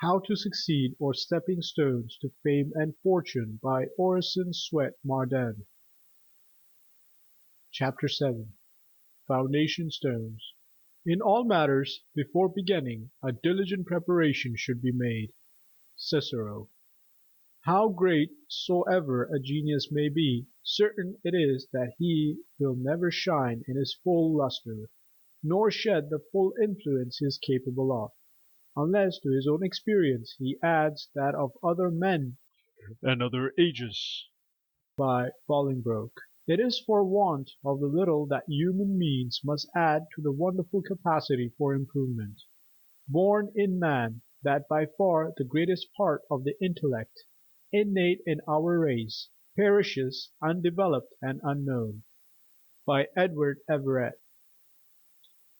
How to Succeed or Stepping Stones to Fame and Fortune by Orison Swett Marden. Chapter 7 Foundation Stones. In all matters, before beginning, a diligent preparation should be made. Cicero. How great soever a genius may be, certain it is that he will never shine in his full lustre, nor shed the full influence he is capable of, unless to his own experience he adds that of other men and other ages. By Bolingbroke. It is for want of the little that human means must add to the wonderful capacity for improvement, born in man, that by far the greatest part of the intellect, innate in our race, perishes undeveloped and unknown. By Edward Everett.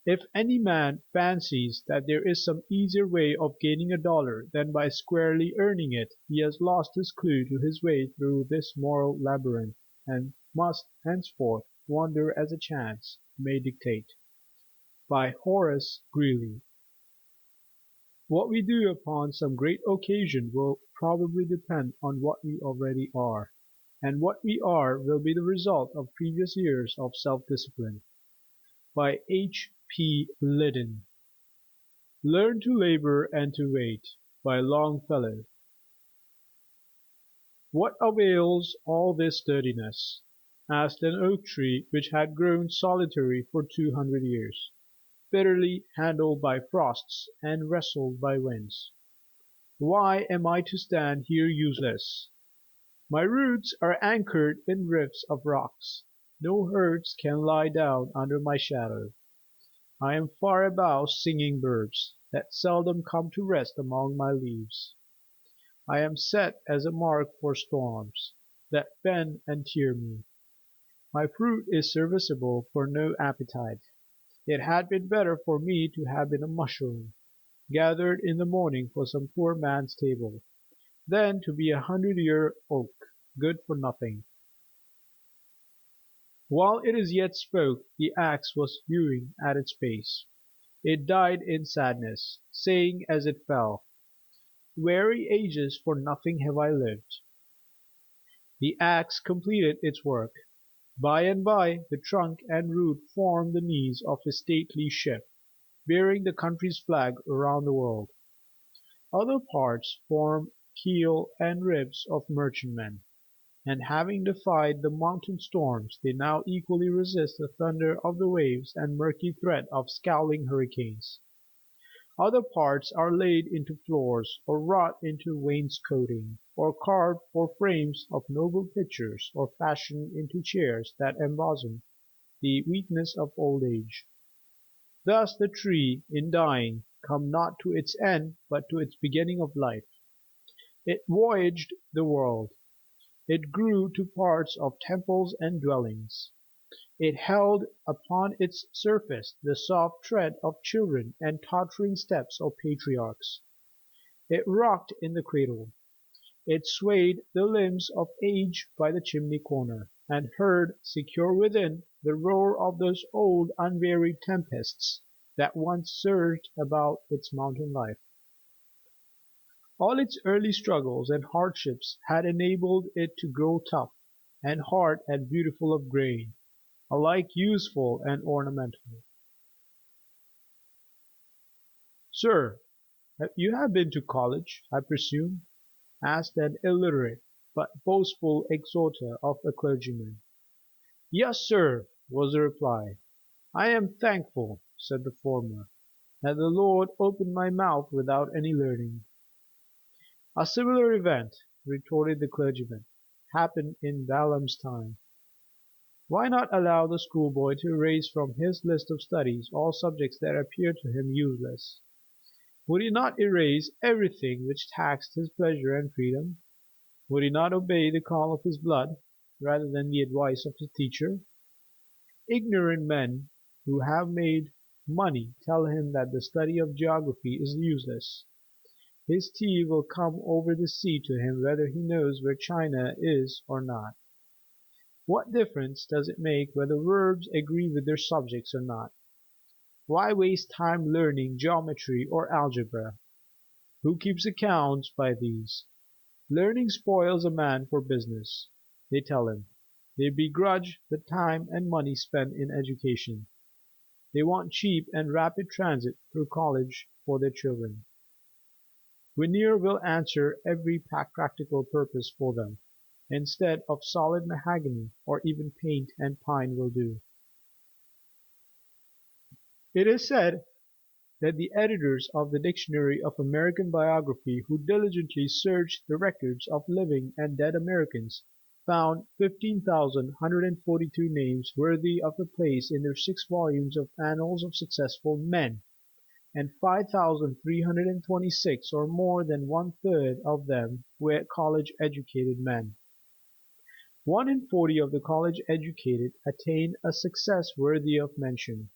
If any man fancies that there is some easier way of gaining $1 than by squarely earning it, he has lost his clue to his way through this moral labyrinth, and must henceforth wander as chance may dictate. By Horace Greeley. What we do upon some great occasion will probably depend on what we already are, and what we are will be the result of previous years of self-discipline. By H. P. Liddon. Learn to Labor and to Wait. By Longfellow. What avails all this sturdiness? asked an oak tree which had grown solitary for 200 years, bitterly handled by frosts and wrested by winds. Why am I to stand here useless? My roots are anchored in rifts of rocks. No herds can lie down under my shadow. I am far above singing birds, that seldom come to rest among my leaves. I am set as a mark for storms, that bend and tear me. My fruit is serviceable for no appetite. It had been better for me to have been a mushroom, gathered in the morning for some poor man's table, than to be 100-year oak, good for nothing. While it yet spoke, the axe was hewing at its base. It died in sadness, saying as it fell, "Weary ages for nothing have I lived." The axe completed its work. By and by the trunk and root formed the knees of a stately ship, bearing the country's flag around the world. Other parts form keel and ribs of merchantmen, and having defied the mountain storms, they now equally resist the thunder of the waves and murky threat of scowling hurricanes. Other parts are laid into floors, or wrought into wainscoting, or carved for frames of noble pictures, or fashioned into chairs that embosom the weakness of old age. Thus the tree, in dying, come not to its end, but to its beginning of life. It voyaged the world. It grew to parts of temples and dwellings. It held upon its surface the soft tread of children and tottering steps of patriarchs. It rocked in the cradle. It swayed the limbs of age by the chimney corner, and heard, secure within, the roar of those old unwearied tempests that once surged about its mountain life. All its early struggles and hardships had enabled it to grow tough, and hard and beautiful of grain, alike useful and ornamental. "Sir, you have been to college, I presume?" asked an illiterate but boastful exhorter of a clergyman. "Yes, sir," was the reply. "I am thankful," said the former, "that the Lord opened my mouth without any learning." "A similar event," retorted the clergyman, "happened in Balaam's time. Why not allow the schoolboy to erase from his list of studies all subjects that appear to him useless? Would he not erase everything which taxed his pleasure and freedom? Would he not obey the call of his blood, rather than the advice of his teacher? Ignorant men who have made money tell him that the study of geography is useless. His tea will come over the sea to him whether he knows where China is or not. What difference does it make whether verbs agree with their subjects or not? Why waste time learning geometry or algebra? Who keeps accounts by these? Learning spoils a man for business, they tell him. They begrudge the time and money spent in education. They want cheap and rapid transit through college for their children. Veneer will answer every practical purpose for them. Instead of solid mahogany, or even paint and pine will do. It is said that the editors of the Dictionary of American Biography who diligently searched the records of living and dead Americans, found 15,142 names worthy of a place in their 6 volumes of Annals of Successful Men, and 5,326, or more than one-third of them, were college-educated men. 1 in 40 of the college-educated attained a success worthy of mention,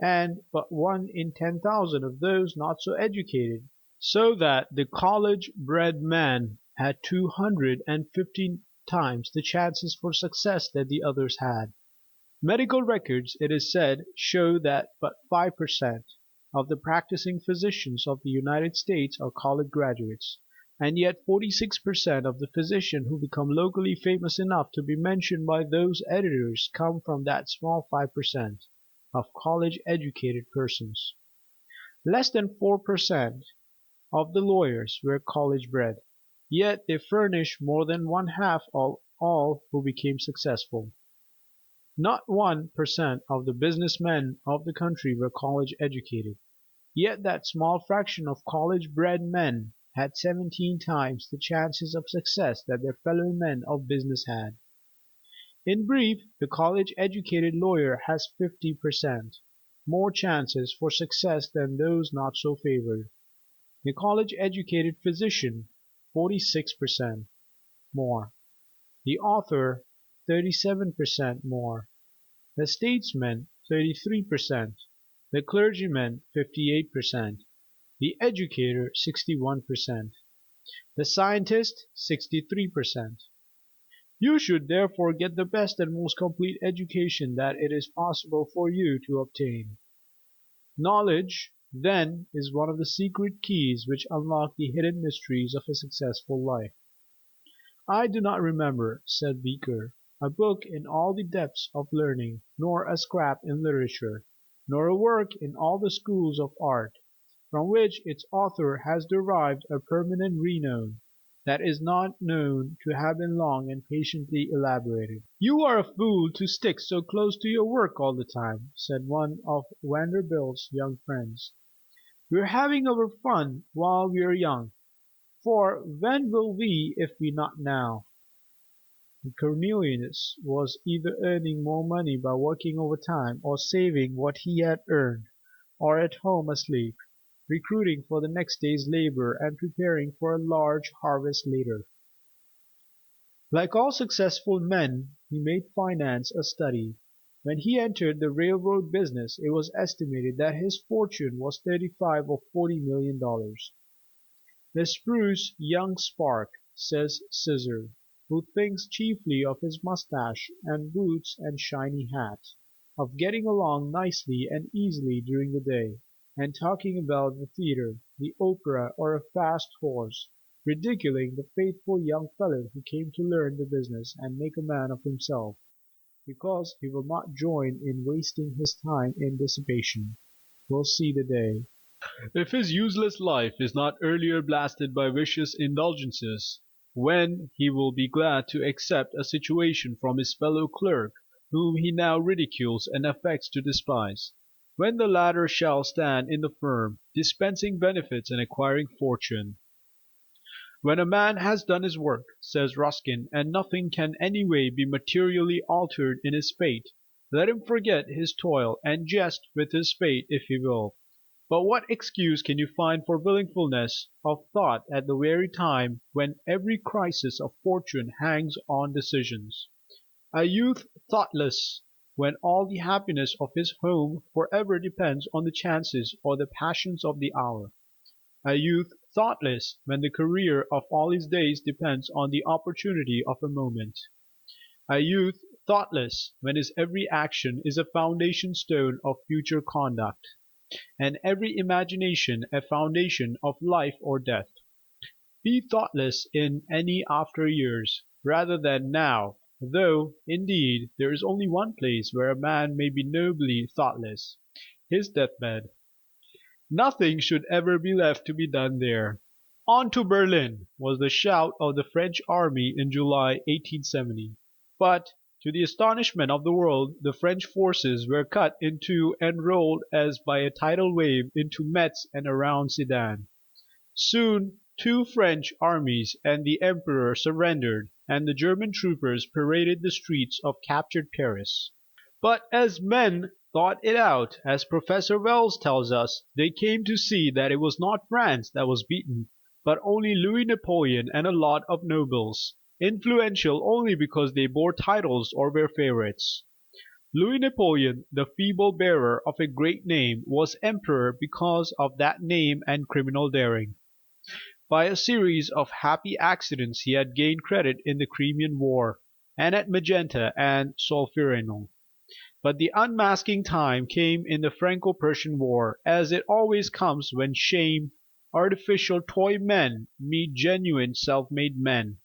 and but 1 in 10,000 of those not so educated, so that the college-bred man had 250 times the chances for success that the others had. Medical records, it is said, show that but 5% of the practicing physicians of the United States are college graduates, and yet 46% of the physicians who become locally famous enough to be mentioned by those editors come from that small 5% of college-educated persons. Less than 4% of the lawyers were college-bred, yet they furnish more than one-half of all who became successful. Not 1% of the business men of the country were college-educated, yet that small fraction of college-bred men had 17 times the chances of success that their fellow men of business had. In brief, the college-educated lawyer has 50% more chances for success than those not so favored; the college-educated physician 46% more; the author 37% more; the statesman 33%; the clergyman 58%; the educator 61%; the scientist 63%. You should therefore get the best and most complete education that it is possible for you to obtain. Knowledge, then, is one of the secret keys which unlock the hidden mysteries of a successful life. "I do not remember," said Beecher, "a book in all the depths of learning, nor a scrap in literature, nor a work in all the schools of art, from which its author has derived a permanent renown, that is not known to have been long and patiently elaborated." "You are a fool to stick so close to your work all the time," said one of Vanderbilt's young friends. "We're having our fun while we're young, for when will we if not now?" Cornelius was either earning more money by working overtime, or saving what he had earned, or at home asleep, recruiting for the next day's labor and preparing for a large harvest later. Like all successful men, he made finance a study. When he entered the railroad business, it was estimated that his fortune was $35 or $40 million. "The spruce young spark," says Caesar, who thinks chiefly of his mustache and boots and shiny hat, of getting along nicely and easily during the day, and talking about the theatre, the opera, or a fast horse, ridiculing the faithful young fellow who came to learn the business and make a man of himself, because he will not join in wasting his time in dissipation, will see the day, if his useless life is not earlier blasted by vicious indulgences, when he will be glad to accept a situation from his fellow clerk, whom he now ridicules and affects to despise, when the latter shall stand in the firm, dispensing benefits and acquiring fortune. "When a man has done his work," says Ruskin, "and nothing can any way be materially altered in his fate, let him forget his toil, and jest with his fate if he will. But what excuse can you find for wilfulness of thought at the very time when every crisis of fortune hangs on decisions? A youth thoughtless, when all the happiness of his home forever depends on the chances or the passions of the hour? A youth thoughtless, when the career of all his days depends on the opportunity of a moment? A youth thoughtless, when his every action is a foundation stone of future conduct? and every imagination a foundation of life or death. Be thoughtless in any after years, rather than now, though, indeed, there is only one place where a man may be nobly thoughtless, his deathbed. Nothing should ever be left to be done there. "On to Berlin!" was the shout of the French army in July 1870. But, to the astonishment of the world, the French forces were cut in two and rolled as by a tidal wave into Metz and around Sedan. Soon two French armies and the Emperor surrendered, and the German troopers paraded the streets of captured Paris. But as men thought it out, as Professor Wells tells us, they came to see that it was not France that was beaten, but only Louis Napoleon and a lot of nobles, influential only because they bore titles or were favorites. Louis Napoleon, the feeble bearer of a great name, was emperor because of that name and criminal daring. By a series of happy accidents he had gained credit in the Crimean War, and at Magenta and Solferino. But the unmasking time came in the Franco-Prussian War, as it always comes when artificial toy men meet genuine self-made men.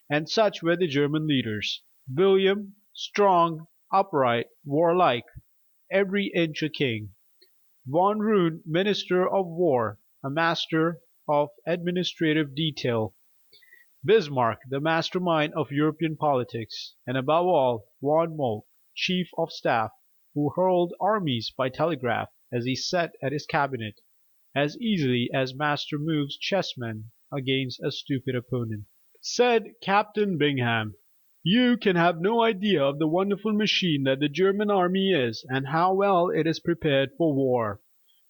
And such were the German leaders. William, strong, upright, warlike, every inch a king. Von Roon, Minister of War, a master of administrative detail. Bismarck, the mastermind of European politics. And above all, Von Moltke, Chief of Staff, who hurled armies by telegraph as he sat at his cabinet, as easily as master moves chessmen against a stupid opponent. Said Captain Bingham, "You can have no idea of the wonderful machine that the German army is, and how well it is prepared for war.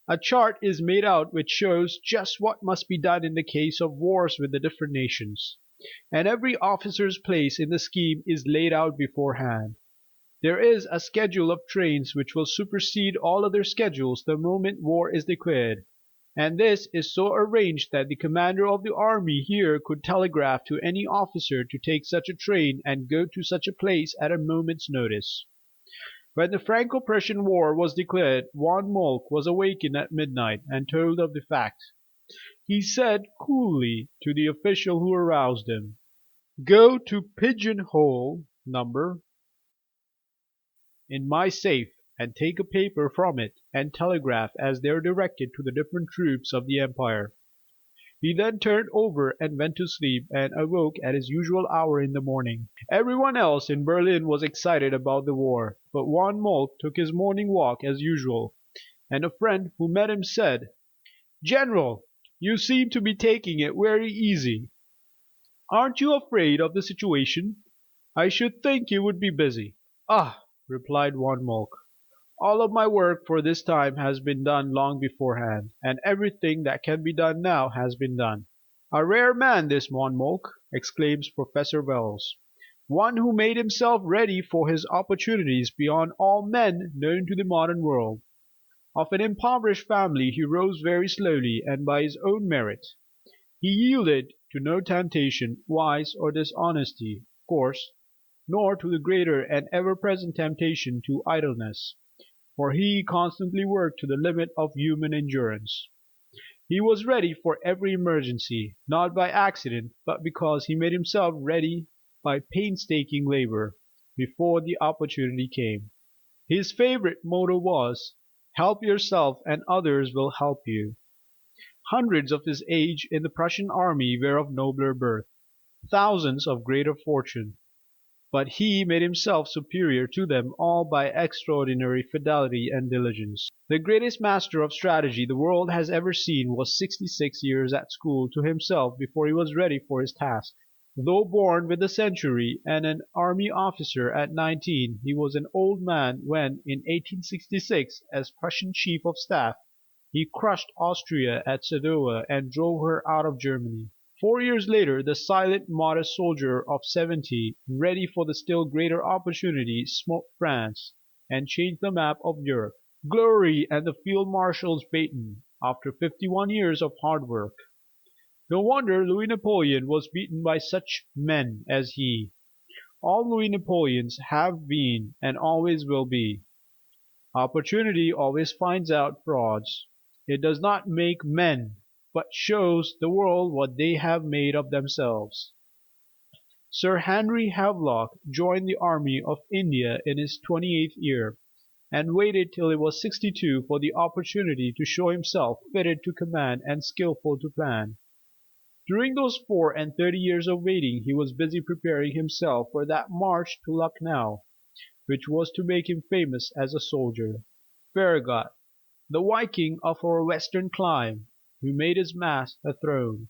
A chart is made out which shows just what must be done in the case of wars with the different nations, and every officer's place in the scheme is laid out beforehand. There is a schedule of trains which will supersede all other schedules the moment war is declared, and this is so arranged that the commander of the army here could telegraph to any officer to take such a train and go to such a place at a moment's notice." When the Franco-Prussian War was declared, Von Moltke was awakened at midnight and told of the fact. He said coolly to the official who aroused him, "Go to pigeon hole number in my safe and take a paper from it and telegraph as there directed to the different troops of the empire." He then turned over and went to sleep, and awoke at his usual hour in the morning. Everyone else in Berlin was excited about the war, but Von Moltke took his morning walk as usual, and a friend who met him said, "General, you seem to be taking it very easy. Aren't you afraid of the situation? I should think you would be busy." "Ah," replied Von Moltke, "all of my work for this time has been done long beforehand, and everything that can be done now has been done." "A rare man this Von Moltke," exclaims Professor Wells, "one who made himself ready for his opportunities beyond all men known to the modern world. Of an impoverished family he rose very slowly and by his own merit. He yielded to no temptation, vice or dishonesty, of course, nor to the greater and ever present temptation to idleness, for he constantly worked to the limit of human endurance. He was ready for every emergency, not by accident, but because he made himself ready by painstaking labor, before the opportunity came. His favorite motto was, 'Help yourself and others will help you.' Hundreds of his age in the Prussian army were of nobler birth, thousands of greater fortune, but he made himself superior to them all by extraordinary fidelity and diligence. The greatest master of strategy the world has ever seen was 66 years at school to himself before he was ready for his task. Though born with the century and an army officer at 19, he was an old man when, in 1866, as Prussian Chief of Staff, he crushed Austria at Sadowa and drove her out of Germany. 4 years later the silent, modest soldier of 70, ready for the still greater opportunity, smote France, and changed the map of Europe. Glory and the field marshal's baton, after 51 years of hard work. No wonder Louis Napoleon was beaten by such men as he. All Louis Napoleons have been and always will be. Opportunity always finds out frauds. It does not make men, but shows the world what they have made of themselves. Sir Henry Havelock joined the army of India in his 28th year, and waited till he was 62 for the opportunity to show himself fitted to command and skilful to plan. During those 34 years of waiting he was busy preparing himself for that march to Lucknow, which was to make him famous as a soldier. Farragut, the Viking of our western clime, who made his mast a throne,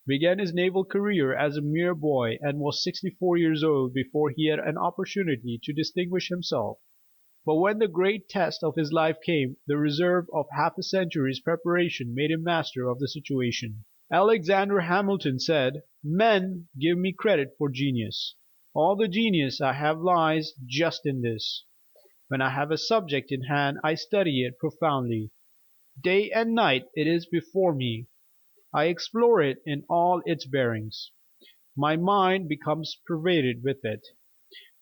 began his naval career as a mere boy and was 64 years old before he had an opportunity to distinguish himself. But when the great test of his life came, the reserve of half a century's preparation made him master of the situation. Alexander Hamilton said, "Men give me credit for genius. All the genius I have lies just in this. When I have a subject in hand I study it profoundly. Day and night it is before me. I explore it in all its bearings. My mind becomes pervaded with it.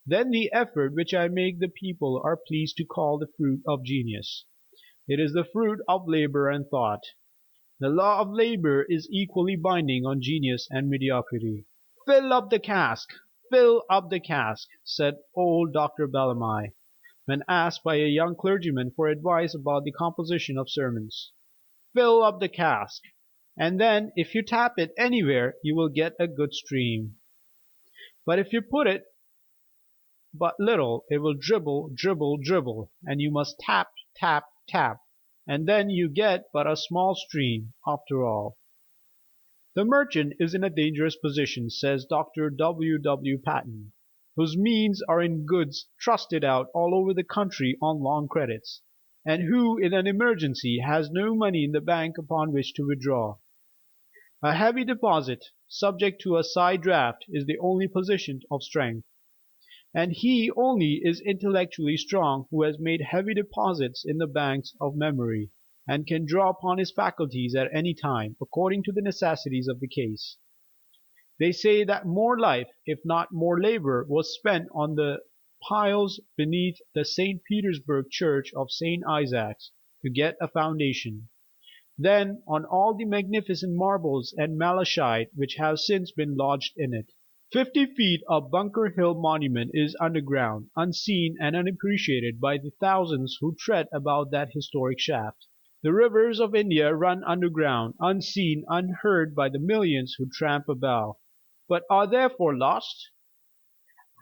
Then the effort which I make the people are pleased to call the fruit of genius. It is the fruit of labor and thought. The law of labor is equally binding on genius and mediocrity." "Fill up the cask! Fill up the cask!" said old Dr. Bellamy, when asked by a young clergyman for advice about the composition of sermons. "Fill up the cask, and then if you tap it anywhere you will get a good stream. But if you put it but little it will dribble, dribble, dribble, and you must tap, tap, tap, and then you get but a small stream, after all." The merchant is in a dangerous position, says Dr. W. W. Paton, whose means are in goods trusted out all over the country on long credits, and who in an emergency has no money in the bank upon which to withdraw. A heavy deposit, subject to a side draft, is the only position of strength. And he only is intellectually strong who has made heavy deposits in the banks of memory, and can draw upon his faculties at any time, according to the necessities of the case. They say that more life, if not more labor, was spent on the piles beneath the St. Petersburg church of St. Isaac's to get a foundation, than on all the magnificent marbles and malachite which have since been lodged in it. 50 feet of Bunker Hill Monument is underground, unseen and unappreciated by the thousands who tread about that historic shaft. The rivers of India run underground, unseen, unheard by the millions who tramp about, but are therefore lost?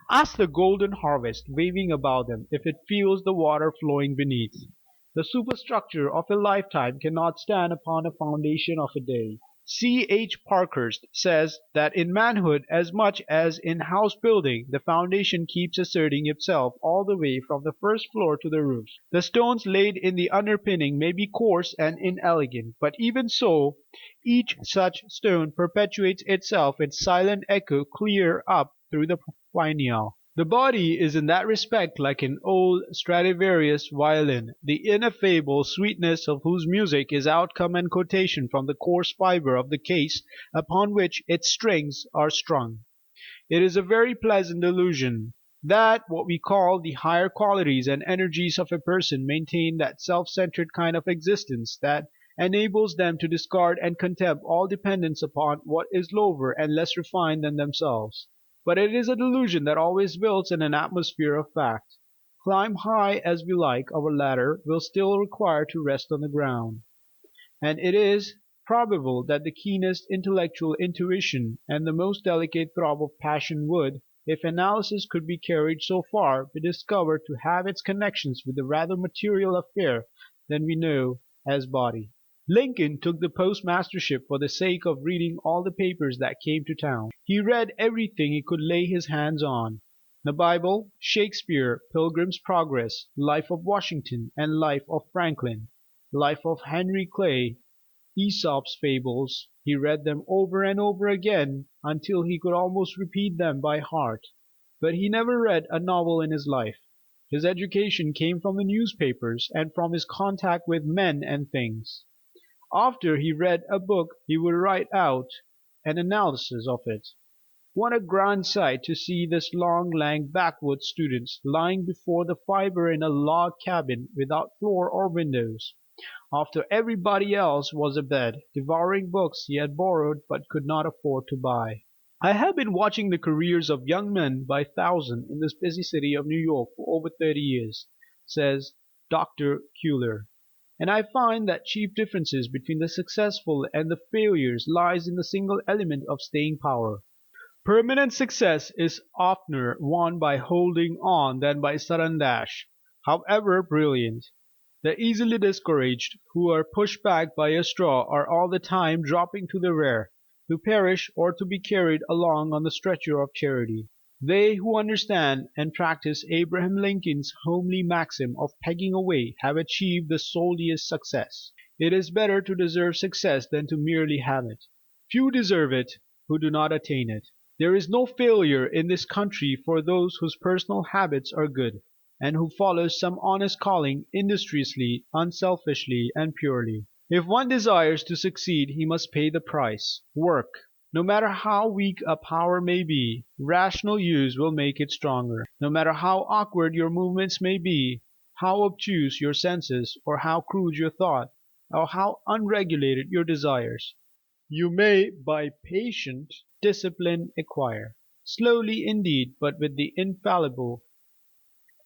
Ask the golden harvest waving above them if it feels the water flowing beneath. The superstructure of a lifetime cannot stand upon a foundation of a day. C. H. Parkhurst says that in manhood as much as in house building the foundation keeps asserting itself all the way from the first floor to the roof. The stones laid in the underpinning may be coarse and inelegant, but even so, each such stone perpetuates itself in silent echo clear up through the pineal. The body is in that respect like an old Stradivarius violin, the ineffable sweetness of whose music is outcome and quotation from the coarse fibre of the case upon which its strings are strung. It is a very pleasant delusion, that what we call the higher qualities and energies of a person maintain that self-centred kind of existence that enables them to discard and contemn all dependence upon what is lower and less refined than themselves. But it is a delusion that always builds in an atmosphere of fact. Climb high as we like, our ladder will still require to rest on the ground. And it is probable that the keenest intellectual intuition and the most delicate throb of passion would, if analysis could be carried so far, be discovered to have its connections with a rather material affair than we know as body. Lincoln took the postmastership for the sake of reading all the papers that came to town. He read everything he could lay his hands on: the Bible, Shakespeare, Pilgrim's Progress, Life of Washington and Life of Franklin, Life of Henry Clay, Aesop's Fables. He read them over and over again until he could almost repeat them by heart. But he never read a novel in his life. His education came from the newspapers and from his contact with men and things. After he read a book he would write out an analysis of it. What a grand sight to see this long lank backwoods student lying before the fire in a log cabin without floor or windows, after everybody else was abed, devouring books he had borrowed but could not afford to buy. I have been watching the careers of young men by thousands in this busy city of New York for over 30 years, says Dr. Keeler, and I find that chief difference between the successful and the failures lies in the single element of staying power. Permanent success is oftener won by holding on than by sudden dash, however brilliant. The easily discouraged, who are pushed back by a straw, are all the time dropping to the rear, to perish or to be carried along on the stretcher of charity. They who understand and practice Abraham Lincoln's homely maxim of pegging away have achieved the soldiest success. It is better to deserve success than to merely have it. Few deserve it who do not attain it. There is no failure in this country for those whose personal habits are good, and who follow some honest calling industriously, unselfishly, and purely. If one desires to succeed he must pay the price, work. No matter how weak a power may be, rational use will make it stronger. No matter how awkward your movements may be, how obtuse your senses, or how crude your thought, or how unregulated your desires, you may by patient discipline acquire, slowly indeed, but with the infallible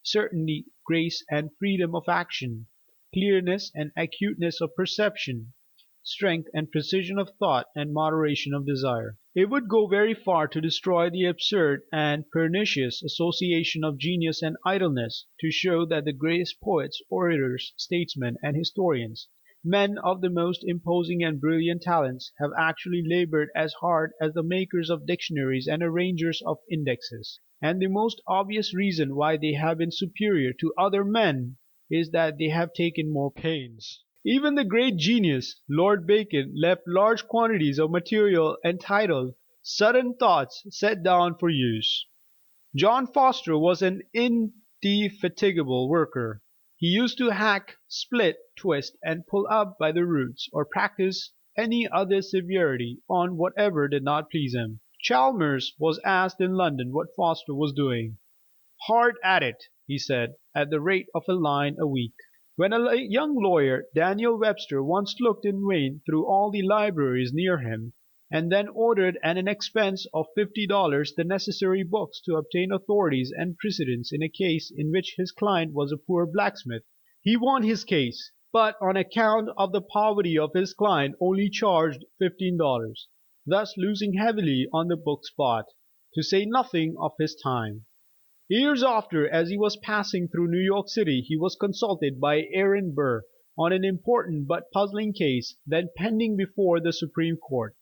certainty, grace and freedom of action, clearness and acuteness of perception, strength and precision of thought and moderation of desire. It would go very far to destroy the absurd and pernicious association of genius and idleness, to show that the greatest poets, orators, statesmen, and historians, men of the most imposing and brilliant talents, have actually labored as hard as the makers of dictionaries and arrangers of indexes. And the most obvious reason why they have been superior to other men is that they have taken more pains. Even the great genius, Lord Bacon, left large quantities of material entitled Sudden Thoughts set down for use. John Foster was an indefatigable worker. He used to hack, split, twist, and pull up by the roots, or practice any other severity on whatever did not please him. Chalmers was asked in London what Foster was doing. "Hard at it," he said, "at the rate of a line a week." When a young lawyer, Daniel Webster, once looked in vain through all the libraries near him, and then ordered at an expense of $50 the necessary books to obtain authorities and precedents in a case in which his client was a poor blacksmith, he won his case, but on account of the poverty of his client only charged $15, thus losing heavily on the books bought, to say nothing of his time. Years after, as he was passing through New York City, he was consulted by Aaron Burr on an important but puzzling case then pending before the Supreme Court.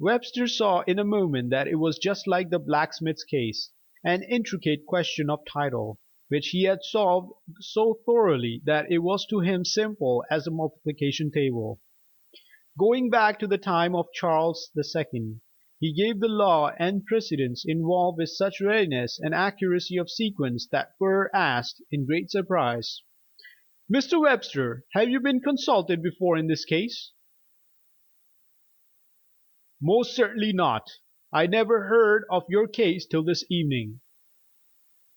Webster saw in a moment that it was just like the blacksmith's case, an intricate question of title, which he had solved so thoroughly that it was to him simple as a multiplication table. Going back to the time of Charles II, he gave the law and precedents involved with such readiness and accuracy of sequence that Burr asked, in great surprise, "Mr. Webster, have you been consulted before in this case?" "Most certainly not. I never heard of your case till this evening."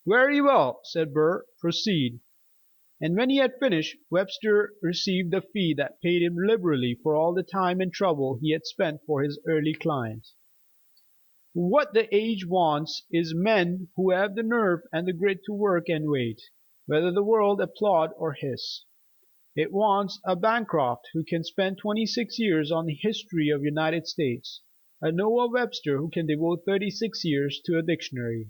"Very well," said Burr, "proceed." And when he had finished, Webster received the fee that paid him liberally for all the time and trouble he had spent for his early client. What the age wants is men who have the nerve and the grit to work and wait, whether the world applaud or hiss. It wants a Bancroft who can spend 26 years on the history of the United States, a Noah Webster who can devote 36 years to a dictionary,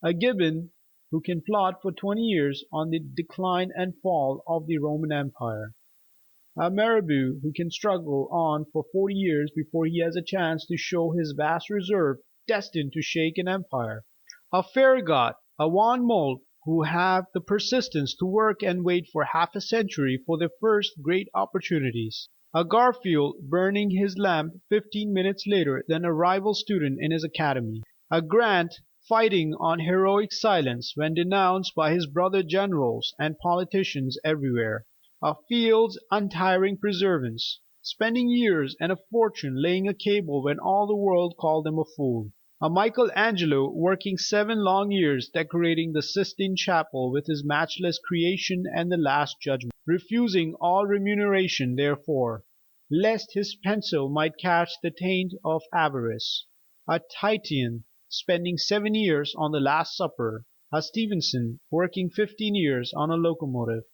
a Gibbon who can plot for 20 years on the decline and fall of the Roman Empire, a Mirabeau who can struggle on for 40 years before he has a chance to show his vast reserve destined to shake an empire, a Farragut, a Van Moult who have the persistence to work and wait for half a century for their first great opportunities, a Garfield burning his lamp 15 minutes later than a rival student in his academy, a Grant fighting on heroic silence when denounced by his brother generals and politicians everywhere, a Field's untiring perseverance, spending years and a fortune laying a cable when all the world called him a fool. A Michelangelo working 7 long years decorating the Sistine Chapel with his matchless Creation and the Last Judgment, refusing all remuneration therefor, lest his pencil might catch the taint of avarice; a Titian spending 7 years on the Last Supper; a Stephenson working 15 years on a locomotive;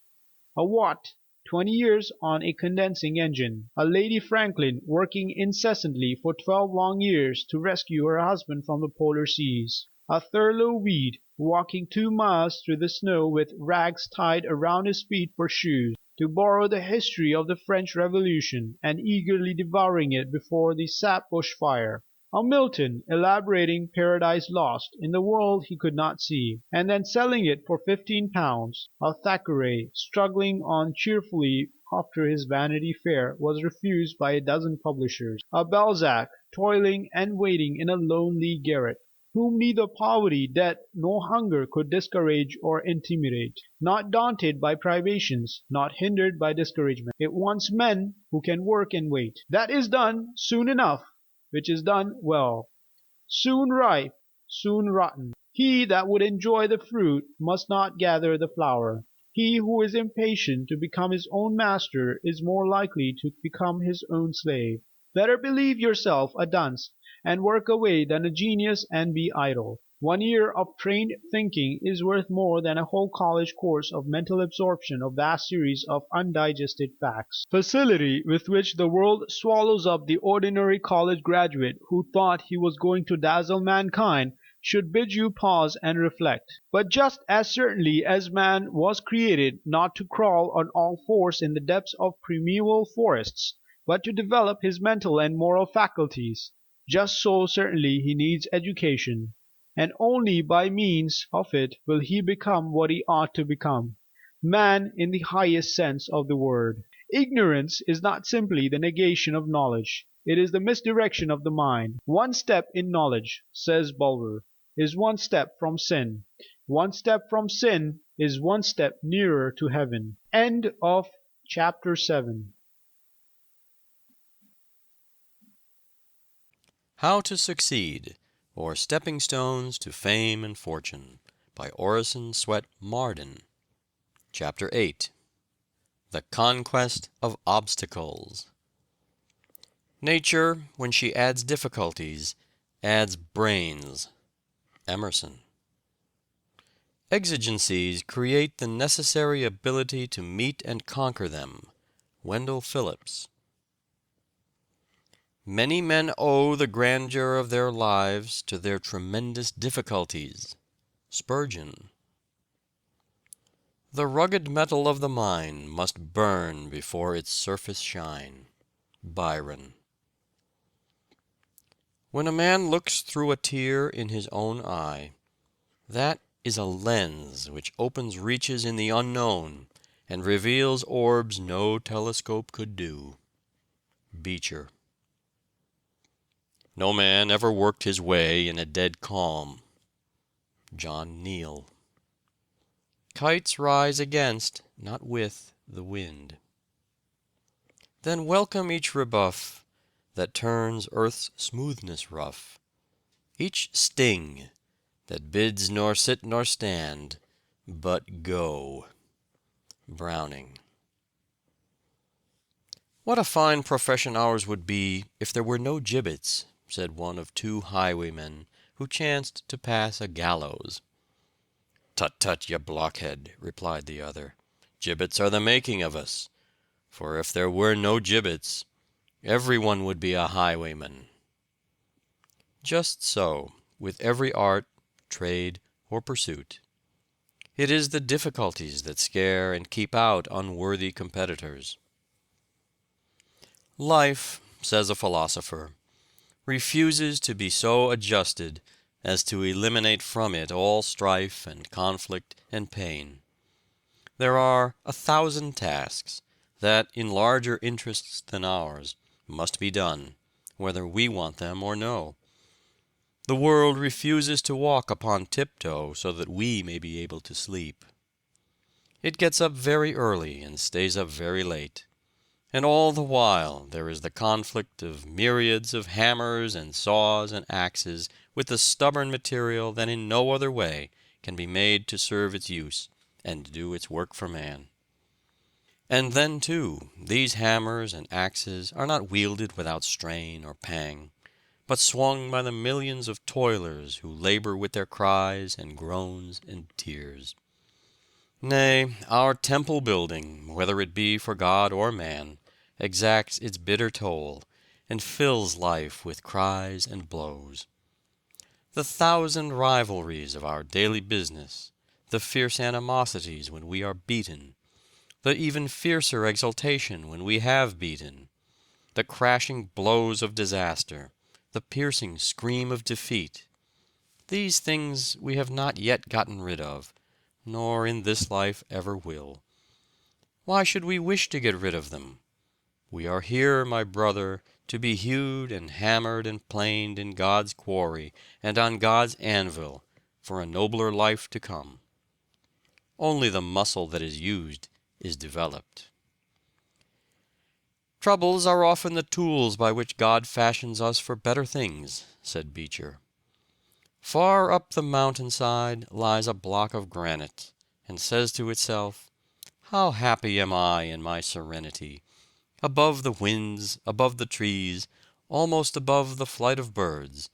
a Watt 20 years on a condensing engine; a Lady Franklin working incessantly for 12 long years to rescue her husband from the polar seas; a Thurlow Weed walking 2 miles through the snow with rags tied around his feet for shoes, to borrow the history of the French Revolution, and eagerly devouring it before the sap bush fire; a Milton elaborating Paradise Lost in the world he could not see, and then selling it for £15; a Thackeray struggling on cheerfully after his Vanity Fair was refused by a dozen publishers; a Balzac toiling and waiting in a lonely garret, whom neither poverty, debt, nor hunger could discourage or intimidate; not daunted by privations, not hindered by discouragement. It wants men who can work and wait. That is done soon enough which is done well; soon ripe, soon rotten. He that would enjoy the fruit must not gather the flower. He who is impatient to become his own master is more likely to become his own slave. Better believe yourself a dunce and work away than a genius and be idle. 1 year of trained thinking is worth more than a whole college course of mental absorption of vast series of undigested facts. Facility with which the world swallows up the ordinary college graduate who thought he was going to dazzle mankind should bid you pause and reflect. But just as certainly as man was created not to crawl on all fours in the depths of primeval forests, but to develop his mental and moral faculties, just so certainly he needs education, and only by means of it will he become what he ought to become, man in the highest sense of the word. Ignorance is not simply the negation of knowledge, it is the misdirection of the mind. One step in knowledge, says Bulwer, is one step from sin; one step from sin is one step nearer to heaven. End of chapter 7. How to Succeed, or Stepping Stones to Fame and Fortune, by Orison Swett Marden. Chapter 8. The Conquest of Obstacles. Nature, when she adds difficulties, adds brains. Emerson. Exigencies create the necessary ability to meet and conquer them. Wendell Phillips. Many men owe the grandeur of their lives to their tremendous difficulties. Spurgeon. The rugged metal of the mind must burn before its surface shine. Byron. When a man looks through a tear in his own eye, that is a lens which opens reaches in the unknown and reveals orbs no telescope could do. Beecher. No man ever worked his way in a dead calm. John Neal. Kites rise against, not with, the wind. Then welcome each rebuff that turns earth's smoothness rough, each sting that bids nor sit nor stand, but go. Browning. What a fine profession ours would be if there were no gibbets, said one of 2 highwaymen who chanced to pass a gallows. Tut, tut, ye blockhead, replied the other, gibbets are the making of us, for if there were no gibbets, everyone would be a highwayman. Just so with every art, trade, or pursuit. It is the difficulties that scare and keep out unworthy competitors. Life, says a philosopher, refuses to be so adjusted as to eliminate from it all strife and conflict and pain. There are 1,000 tasks that, in larger interests than ours, must be done, whether we want them or no. The world refuses to walk upon tiptoe so that we may be able to sleep. It gets up very early and stays up very late. And all the while there is the conflict of myriads of hammers and saws and axes with the stubborn material that in no other way can be made to serve its use and do its work for man. And then, too, these hammers and axes are not wielded without strain or pang, but swung by the millions of toilers who labor with their cries and groans and tears. Nay, our temple building, whether it be for God or man, exacts its bitter toll, and fills life with cries and blows. The thousand rivalries of our daily business, the fierce animosities when we are beaten, the even fiercer exultation when we have beaten, the crashing blows of disaster, the piercing scream of defeat, these things we have not yet gotten rid of, nor in this life ever will. Why should we wish to get rid of them? We are here, my brother, to be hewed and hammered and planed in God's quarry and on God's anvil for a nobler life to come. Only the muscle that is used is developed. "Troubles are often the tools by which God fashions us for better things," said Beecher. Far up the mountainside lies a block of granite, and says to itself, "How happy am I in my serenity! Above the winds, above the trees, almost above the flight of birds,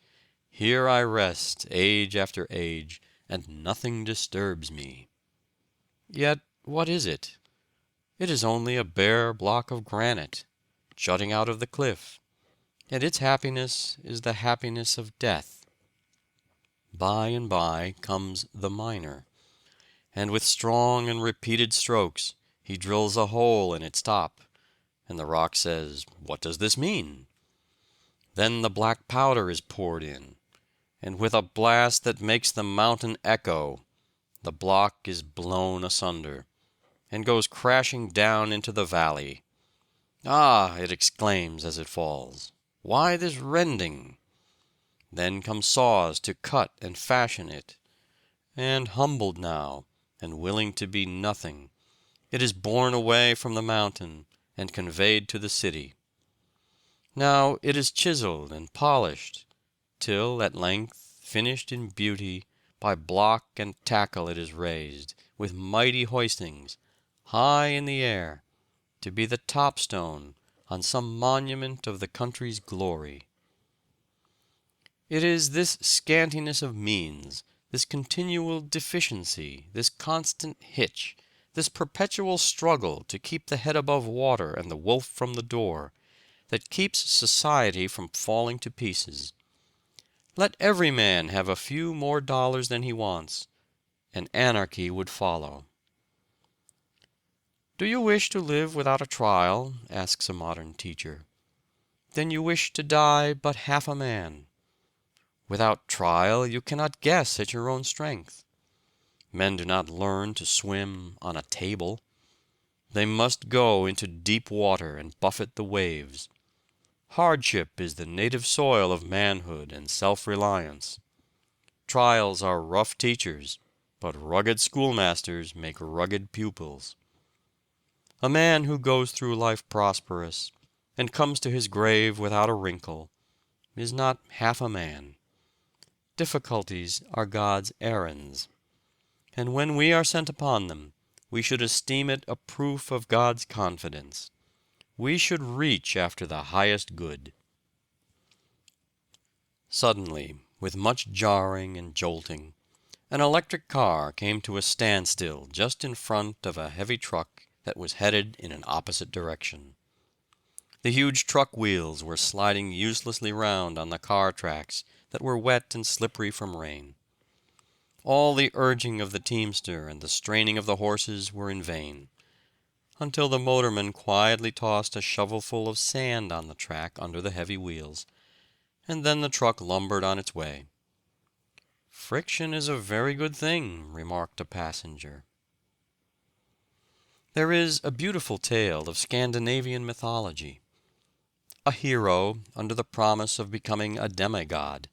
here I rest age after age, and nothing disturbs me." Yet what is it? It is only a bare block of granite, jutting out of the cliff, and its happiness is the happiness of death. By and by comes the miner, and with strong and repeated strokes he drills a hole in its top, and the rock says, "What does this mean?" Then the black powder is poured in, and with a blast that makes the mountain echo, the block is blown asunder, and goes crashing down into the valley. "Ah!" it exclaims as it falls, "why this rending?" Then come saws to cut and fashion it, and humbled now, and willing to be nothing, it is borne away from the mountain and conveyed to the city. Now it is chiseled and polished, till at length, finished in beauty, by block and tackle it is raised, with mighty hoistings, high in the air, to be the top stone on some monument of the country's glory. It is this scantiness of means, this continual deficiency, this constant hitch, this perpetual struggle to keep the head above water and the wolf from the door, that keeps society from falling to pieces. Let every man have a few more dollars than he wants, and anarchy would follow. "Do you wish to live without a trial?" asks a modern teacher. "Then you wish to die but half a man. Without trial you cannot guess at your own strength. Men do not learn to swim on a table. They must go into deep water and buffet the waves. Hardship is the native soil of manhood and self-reliance. Trials are rough teachers, but rugged schoolmasters make rugged pupils. A man who goes through life prosperous, and comes to his grave without a wrinkle, is not half a man. Difficulties are God's errands, and when we are sent upon them, we should esteem it a proof of God's confidence. We should reach after the highest good." Suddenly, with much jarring and jolting, an electric car came to a standstill just in front of a heavy truck that was headed in an opposite direction. The huge truck wheels were sliding uselessly round on the car tracks that were wet and slippery from rain. All the urging of the teamster and the straining of the horses were in vain, until the motorman quietly tossed a shovelful of sand on the track under the heavy wheels, and then the truck lumbered on its way. "Friction is a very good thing," remarked a passenger. There is a beautiful tale of Scandinavian mythology. A hero, under the promise of becoming a demigod,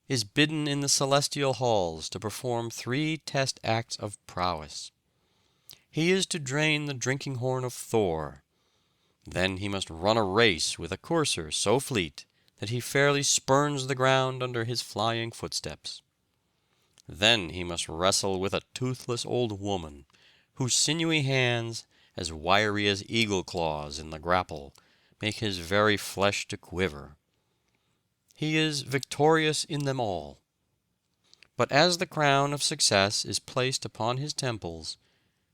is bidden in the celestial halls to perform 3 test acts of prowess. He is to drain the drinking horn of Thor. Then he must run a race with a courser so fleet that he fairly spurns the ground under his flying footsteps. Then he must wrestle with a toothless old woman, whose sinewy hands, as wiry as eagle claws in the grapple, make his very flesh to quiver. He is victorious in them all. But as the crown of success is placed upon his temples,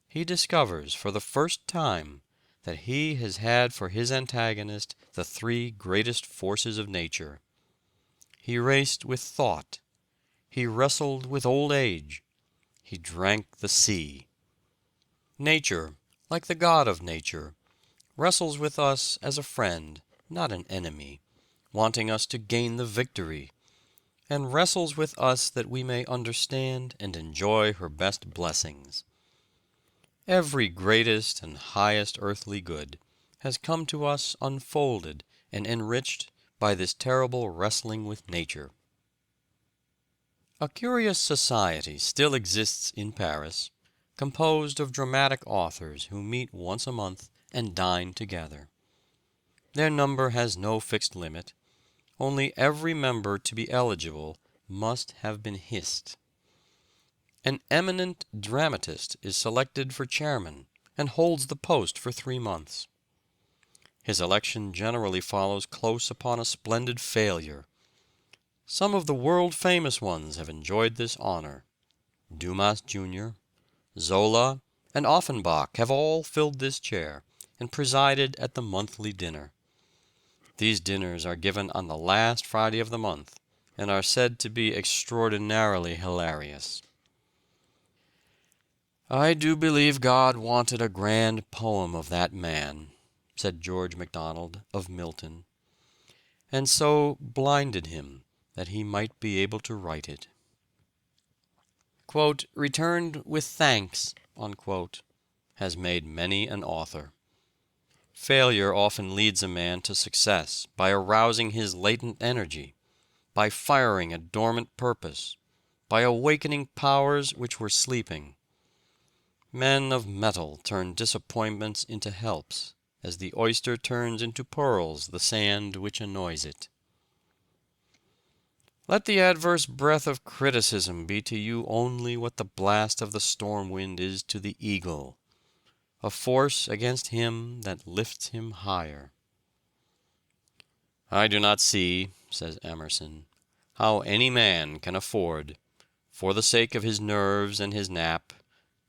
he discovers for the first time that he has had for his antagonist the three greatest forces of nature. He raced with thought, he wrestled with old age, he drank the sea. Nature, like the God of nature, wrestles with us as a friend, not an enemy, wanting us to gain the victory, and wrestles with us that we may understand and enjoy her best blessings. Every greatest and highest earthly good has come to us unfolded and enriched by this terrible wrestling with nature. A curious society still exists in Paris, composed of dramatic authors who meet once a month and dine together. Their number has no fixed limit, only every member to be eligible must have been hissed. An eminent dramatist is selected for chairman and holds the post for 3 months. His election generally follows close upon a splendid failure. Some of the world-famous ones have enjoyed this honor. Dumas Jr., Zola, and Offenbach have all filled this chair and presided at the monthly dinner. These dinners are given on the last Friday of the month and are said to be extraordinarily hilarious. "I do believe God wanted a grand poem of that man," said George MacDonald of Milton, "and so blinded him that he might be able to write it." "Returned with thanks," has made many an author. Failure often leads a man to success by arousing his latent energy, by firing a dormant purpose, by awakening powers which were sleeping. Men of metal turn disappointments into helps, as the oyster turns into pearls the sand which annoys it. Let the adverse breath of criticism be to you only what the blast of the storm wind is to the eagle, a force against him that lifts him higher. "I do not see," says Emerson, "how any man can afford, for the sake of his nerves and his nap,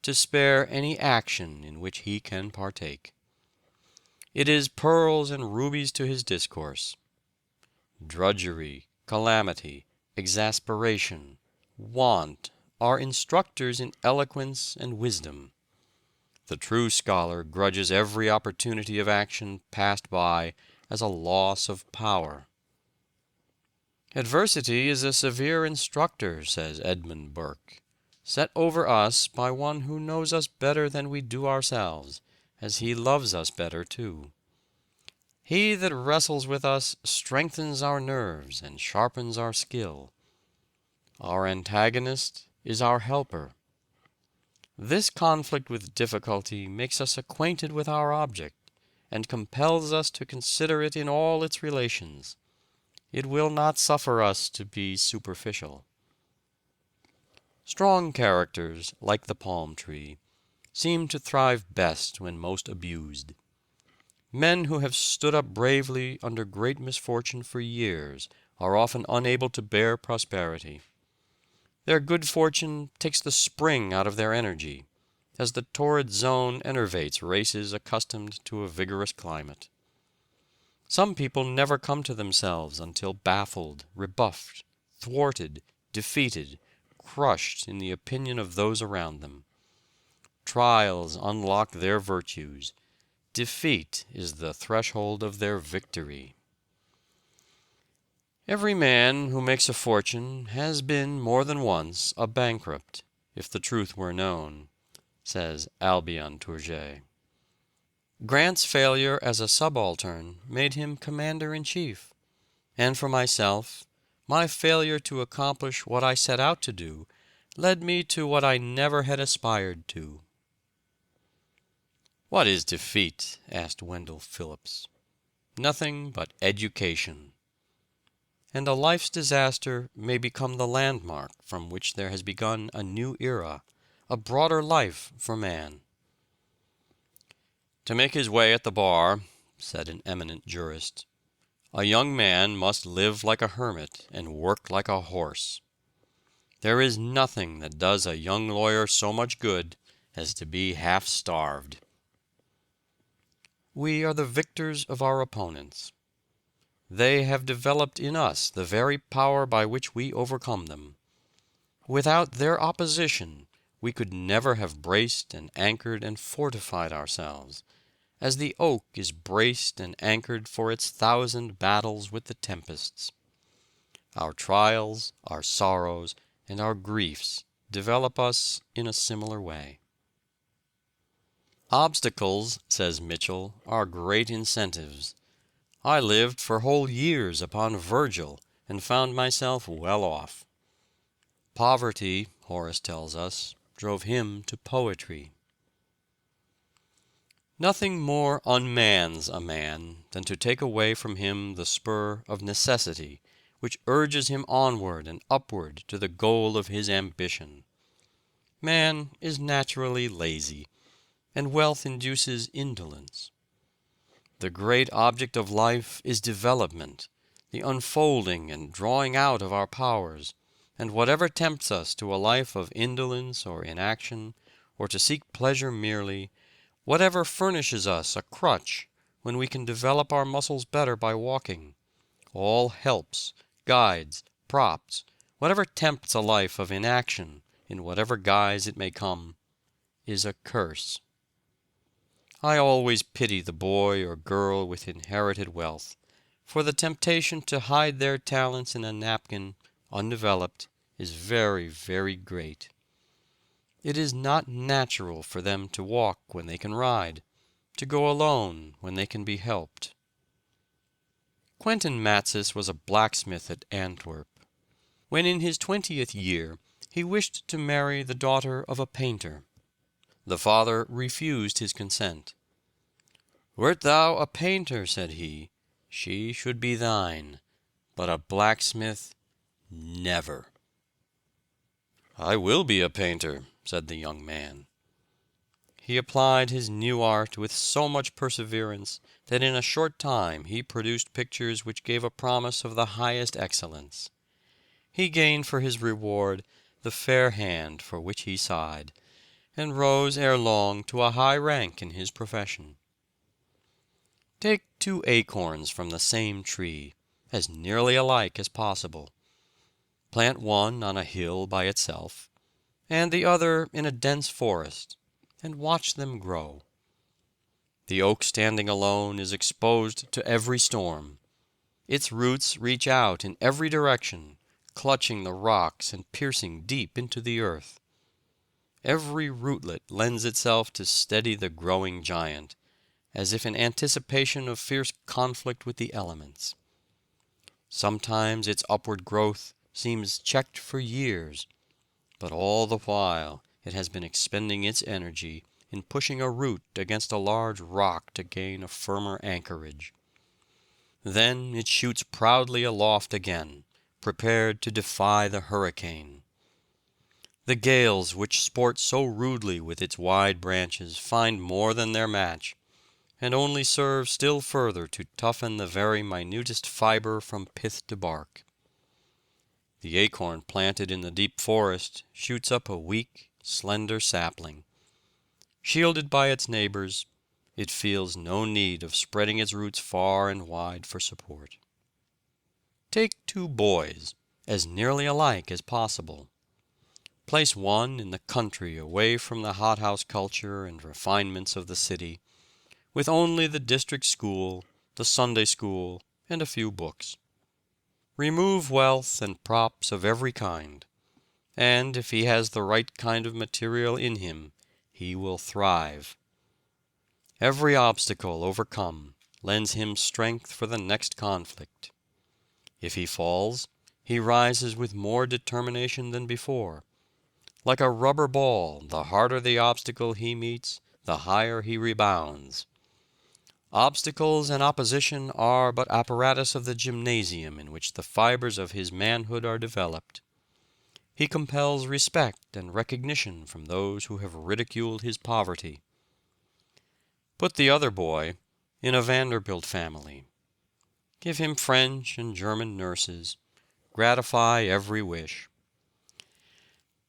to spare any action in which he can partake. It is pearls and rubies to his discourse. Drudgery, calamity, exasperation, want are instructors in eloquence and wisdom. The true scholar grudges every opportunity of action passed by as a loss of power." "Adversity is a severe instructor," says Edmund Burke, "set over us by one who knows us better than we do ourselves, as he loves us better too. He that wrestles with us strengthens our nerves and sharpens our skill. Our antagonist is our helper. This conflict with difficulty makes us acquainted with our object, and compels us to consider it in all its relations. It will not suffer us to be superficial." Strong characters, like the palm tree, seem to thrive best when most abused. Men who have stood up bravely under great misfortune for years are often unable to bear prosperity. Their good fortune takes the spring out of their energy, as the torrid zone enervates races accustomed to a vigorous climate. Some people never come to themselves until baffled, rebuffed, thwarted, defeated, crushed in the opinion of those around them. Trials unlock their virtues. Defeat is the threshold of their victory. Every man who makes a fortune has been more than once a bankrupt, if the truth were known, says Albion Tourget. Grant's failure as a subaltern made him commander-in-chief, and for myself, my failure to accomplish what I set out to do led me to what I never had aspired to. "What is defeat?" asked Wendell Phillips. "Nothing but education. and a life's disaster may become the landmark from which there has begun a new era, a broader life for man. To make his way at the bar, said an eminent jurist, a young man must live like a hermit and work like a horse. There is nothing that does a young lawyer so much good as to be half starved. We are the victors of our opponents. They have developed in us the very power by which we overcome them. Without their opposition, we could never have braced and anchored and fortified ourselves, as the oak is braced and anchored for its 1,000 battles with the tempests. Our trials, our sorrows, and our griefs develop us in a similar way. Obstacles, says Mitchell, are great incentives. I lived for whole years upon Virgil and found myself well off. Poverty, Horace tells us, drove him to poetry. Nothing more unmans a man than to take away from him the spur of necessity which urges him onward and upward to the goal of his ambition. Man is naturally lazy, and wealth induces indolence. The great object of life is development, the unfolding and drawing out of our powers, and whatever tempts us to a life of indolence or inaction, or to seek pleasure merely, whatever furnishes us a crutch when we can develop our muscles better by walking, all helps, guides, props, whatever tempts a life of inaction, in whatever guise it may come, is a curse. I always pity the boy or girl with inherited wealth, for the temptation to hide their talents in a napkin, undeveloped, is very, very great. It is not natural for them to walk when they can ride, to go alone when they can be helped. Quentin Matsys was a blacksmith at Antwerp. When in his 20th year, he wished to marry the daughter of a painter. The father refused his consent. "Wert thou a painter," said he, "she should be thine, but a blacksmith, never." "I will be a painter," said the young man. He applied his new art with so much perseverance that in a short time he produced pictures which gave a promise of the highest excellence. He gained for his reward the fair hand for which he sighed, and rose ere long to a high rank in his profession. Take 2 acorns from the same tree, as nearly alike as possible. Plant one on a hill by itself, and the other in a dense forest, and watch them grow. The oak standing alone is exposed to every storm. Its roots reach out in every direction, clutching the rocks and piercing deep into the earth. Every rootlet lends itself to steady the growing giant, as if in anticipation of fierce conflict with the elements. Sometimes its upward growth seems checked for years, but all the while it has been expending its energy in pushing a root against a large rock to gain a firmer anchorage. Then it shoots proudly aloft again, prepared to defy the hurricane. The gales which sport so rudely with its wide branches find more than their match, and only serve still further to toughen the very minutest fiber from pith to bark. The acorn planted in the deep forest shoots up a weak, slender sapling. Shielded by its neighbors, it feels no need of spreading its roots far and wide for support. Take 2 boys, as nearly alike as possible. Place one in the country away from the hothouse culture and refinements of the city, with only the district school, the Sunday school, and a few books. Remove wealth and props of every kind, and if he has the right kind of material in him, he will thrive. Every obstacle overcome lends him strength for the next conflict. If he falls, he rises with more determination than before. Like a rubber ball, the harder the obstacle he meets, the higher he rebounds. Obstacles and opposition are but apparatus of the gymnasium in which the fibers of his manhood are developed. He compels respect and recognition from those who have ridiculed his poverty. Put the other boy in a Vanderbilt family. Give him French and German nurses. Gratify every wish.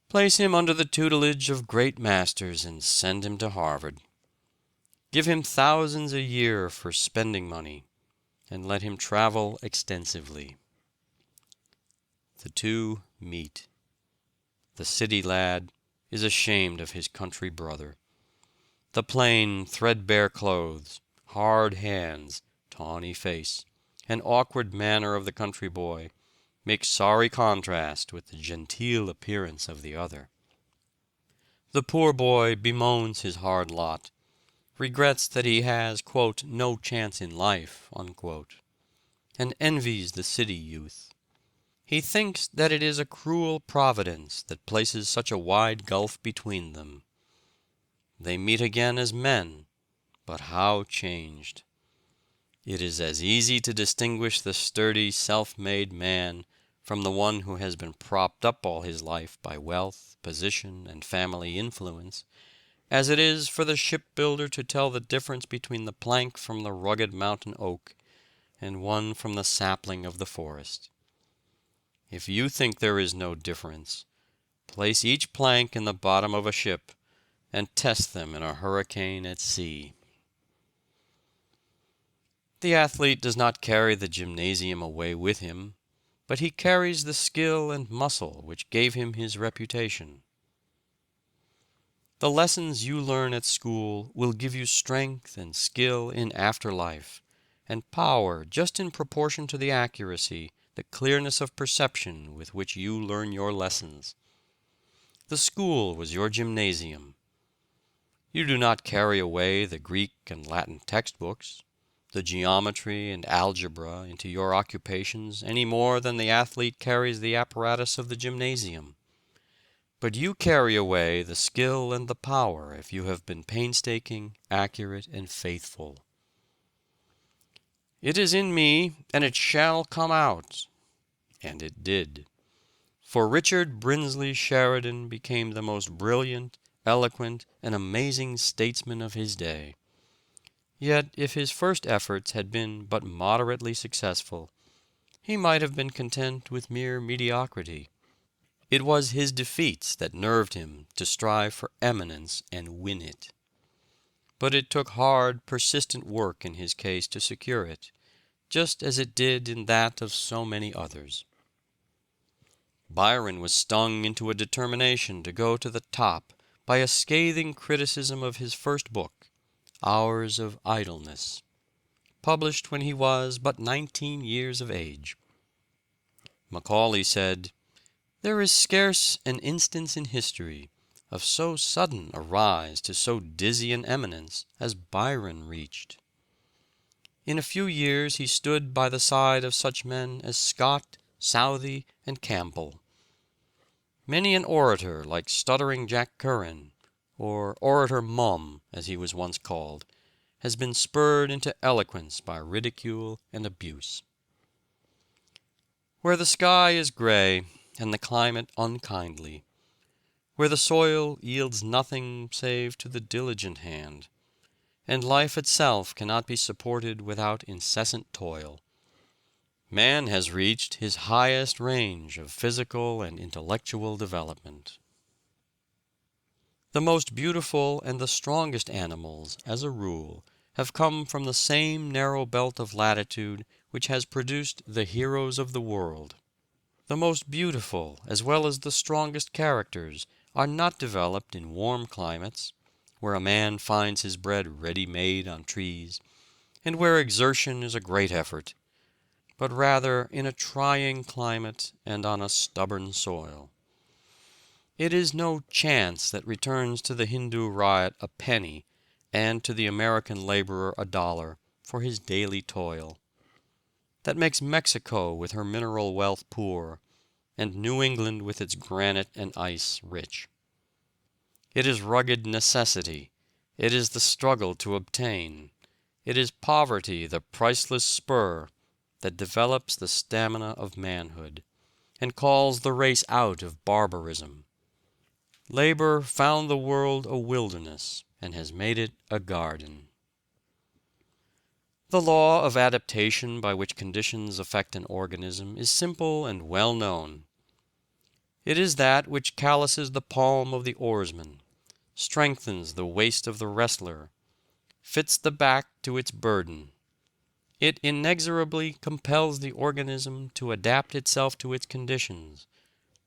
Place him under the tutelage of great masters and send him to Harvard. Give him thousands a year for spending money, and let him travel extensively. The two meet. The city lad is ashamed of his country brother. The plain, threadbare clothes, hard hands, tawny face, and awkward manner of the country boy make sorry contrast with the genteel appearance of the other. The poor boy bemoans his hard lot, regrets that he has, quote, "no chance in life," unquote, and envies the city youth. He thinks that it is a cruel providence that places such a wide gulf between them. They meet again as men, but how changed! It is as easy to distinguish the sturdy, self-made man from the one who has been propped up all his life by wealth, position, and family influence, as it is for the shipbuilder to tell the difference between the plank from the rugged mountain oak and one from the sapling of the forest. If you think there is no difference, place each plank in the bottom of a ship and test them in a hurricane at sea. The athlete does not carry the gymnasium away with him, but he carries the skill and muscle which gave him his reputation. The lessons you learn at school will give you strength and skill in after life, and power just in proportion to the accuracy, the clearness of perception with which you learn your lessons. The school was your gymnasium. You do not carry away the Greek and Latin textbooks, the geometry and algebra into your occupations any more than the athlete carries the apparatus of the gymnasium. But you carry away the skill and the power if you have been painstaking, accurate, and faithful. It is in me, and it shall come out. And it did. For Richard Brinsley Sheridan became the most brilliant, eloquent, and amazing statesman of his day. Yet if his first efforts had been but moderately successful, he might have been content with mere mediocrity. It was his defeats that nerved him to strive for eminence and win it. But it took hard, persistent work in his case to secure it, just as it did in that of so many others. Byron was stung into a determination to go to the top by a scathing criticism of his first book, Hours of Idleness, published when he was but 19 years of age. Macaulay said, "There is scarce an instance in history of so sudden a rise to so dizzy an eminence as Byron reached. In a few years he stood by the side of such men as Scott, Southey, and Campbell. Many an orator like Stuttering Jack Curran, or Orator Mum, as he was once called, has been spurred into eloquence by ridicule and abuse. Where the sky is gray and the climate unkindly, where the soil yields nothing save to the diligent hand, and life itself cannot be supported without incessant toil, man has reached his highest range of physical and intellectual development. The most beautiful and the strongest animals, as a rule, have come from the same narrow belt of latitude which has produced the heroes of the world. The most beautiful, as well as the strongest characters, are not developed in warm climates, where a man finds his bread ready-made on trees, and where exertion is a great effort, but rather in a trying climate and on a stubborn soil. It is no chance that returns to the Hindu ryot a penny, and to the American laborer $1 for his daily toil, that makes Mexico with her mineral wealth poor, and New England with its granite and ice rich. It is rugged necessity, it is the struggle to obtain, It is poverty, the priceless spur that develops the stamina of manhood, and calls the race out of barbarism. Labor found the world a wilderness and has made it a garden. The law of adaptation by which conditions affect an organism is simple and well known. It is that which calluses the palm of the oarsman, strengthens the waist of the wrestler, fits the back to its burden. It inexorably compels the organism to adapt itself to its conditions,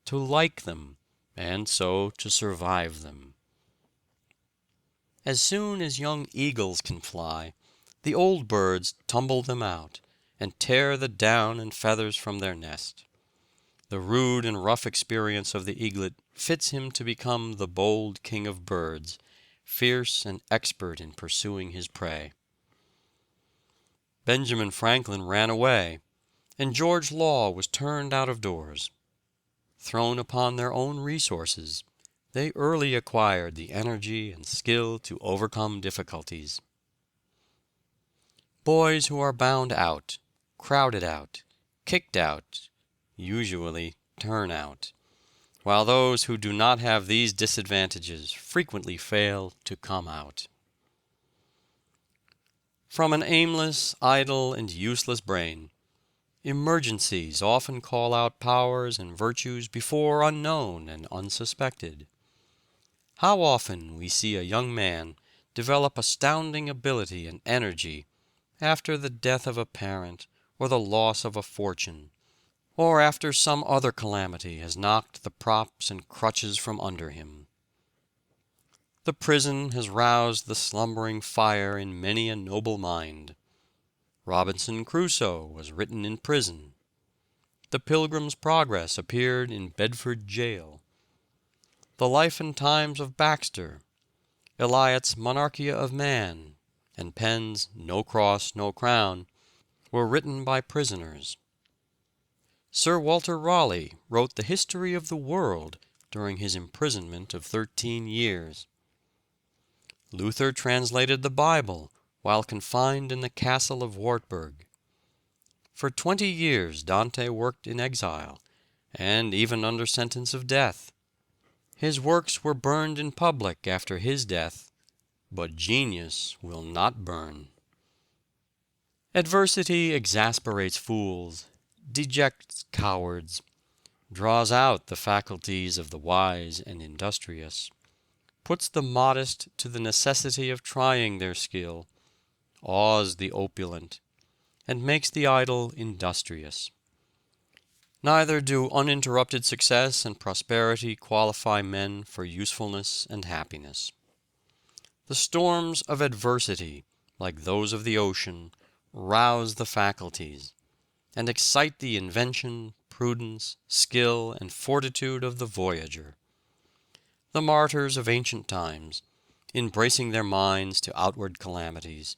to like them, and so to survive them. As soon as young eagles can fly, the old birds tumble them out, and tear the down and feathers from their nest. The rude and rough experience of the eaglet fits him to become the bold king of birds, fierce and expert in pursuing his prey. Benjamin Franklin ran away, and George Law was turned out of doors. Thrown upon their own resources, they early acquired the energy and skill to overcome difficulties. Boys who are bound out, crowded out, kicked out, usually turn out, while those who do not have these disadvantages frequently fail to come out. From an aimless, idle, and useless brain, emergencies often call out powers and virtues before unknown and unsuspected. How often we see a young man develop astounding ability and energy after the death of a parent or the loss of a fortune, or after some other calamity has knocked the props and crutches from under him. The prison has roused the slumbering fire in many a noble mind. Robinson Crusoe was written in prison. The Pilgrim's Progress appeared in Bedford Jail. The Life and Times of Baxter, Eliot's Monarchia of Man, and Penn's No Cross, No Crown were written by prisoners. Sir Walter Raleigh wrote the history of the world during his imprisonment of 13 years. Luther translated the Bible while confined in the castle of Wartburg. For 20 years Dante worked in exile, and even under sentence of death. His works were burned in public after his death, but genius will not burn. Adversity exasperates fools, dejects cowards, draws out the faculties of the wise and industrious, puts the modest to the necessity of trying their skill, awes the opulent, and makes the idle industrious. Neither do uninterrupted success and prosperity qualify men for usefulness and happiness. The storms of adversity, like those of the ocean, rouse the faculties, and excite the invention, prudence, skill, and fortitude of the voyager. The martyrs of ancient times, in bracing their minds to outward calamities,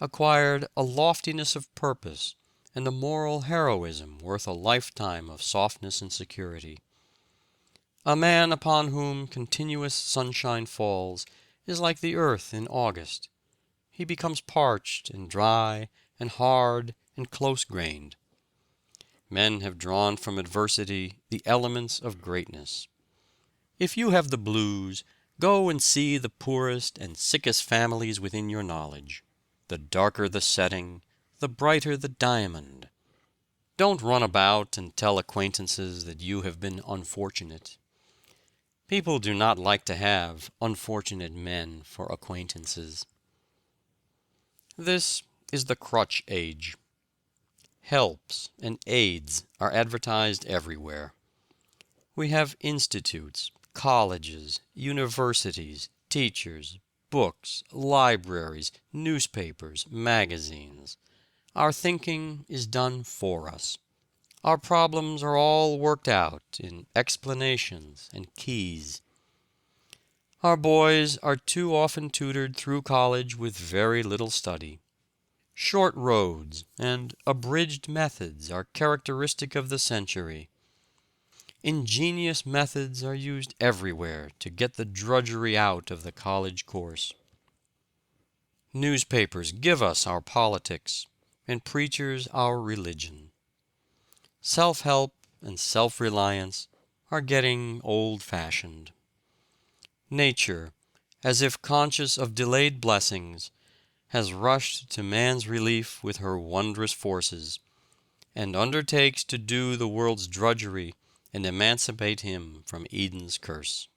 acquired a loftiness of purpose and a moral heroism worth a lifetime of softness and security. A man upon whom continuous sunshine falls is like the earth in August. He becomes parched and dry and hard and close-grained. Men have drawn from adversity the elements of greatness. If you have the blues, go and see the poorest and sickest families within your knowledge. The darker the setting, the brighter the diamond. Don't run about and tell acquaintances that you have been unfortunate. People do not like to have unfortunate men for acquaintances. This is the crutch age. Helps and aids are advertised everywhere. We have institutes, colleges, universities, teachers, books, libraries, newspapers, magazines. Our thinking is done for us. Our problems are all worked out in explanations and keys. Our boys are too often tutored through college with very little study. Short roads and abridged methods are characteristic of the century. Ingenious methods are used everywhere to get the drudgery out of the college course. Newspapers give us our politics, and preachers our religion. Self-help and self-reliance are getting old-fashioned. Nature, as if conscious of delayed blessings, has rushed to man's relief with her wondrous forces, and undertakes to do the world's drudgery and emancipate him from Eden's curse.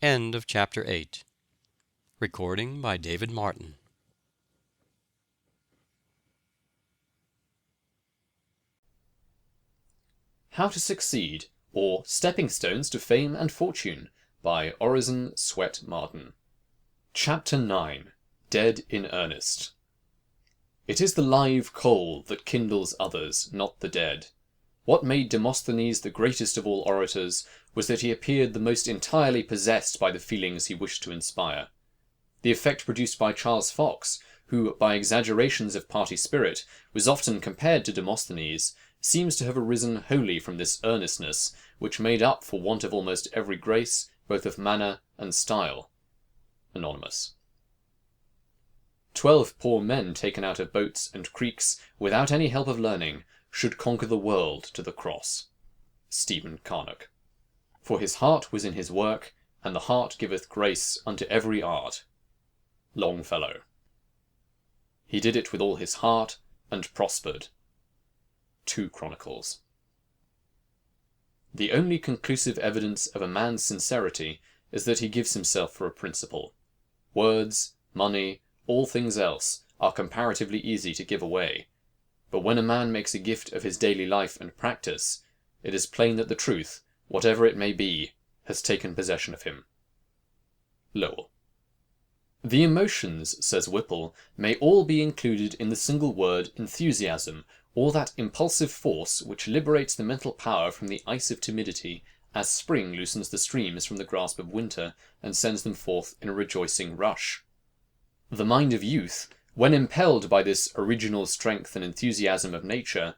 End of chapter 8. Recording by David Martin. How to Succeed, or Stepping Stones to Fame and Fortune, by Orison Swett Marden. Chapter 9. Dead in Earnest. It is the live coal that kindles others, not the dead. What made Demosthenes the greatest of all orators was that he appeared the most entirely possessed by the feelings he wished to inspire. The effect produced by Charles Fox, who, by exaggerations of party spirit, was often compared to Demosthenes, seems to have arisen wholly from this earnestness, which made up for want of almost every grace, both of manner and style. Anonymous. 12 poor men taken out of boats and creeks, without any help of learning, should conquer the world to the cross. Stephen Carnock. For his heart was in his work, and the heart giveth grace unto every art. Longfellow. He did it with all his heart, and prospered. 2 Chronicles. The only conclusive evidence of a man's sincerity is that he gives himself for a principle. Words, money, all things else, are comparatively easy to give away. But when a man makes a gift of his daily life and practice, it is plain that the truth, whatever it may be, has taken possession of him. Lowell. The emotions, says Whipple, may all be included in the single word enthusiasm, or that impulsive force which liberates the mental power from the ice of timidity, as spring loosens the streams from the grasp of winter, and sends them forth in a rejoicing rush. The mind of youth, when impelled by this original strength and enthusiasm of nature,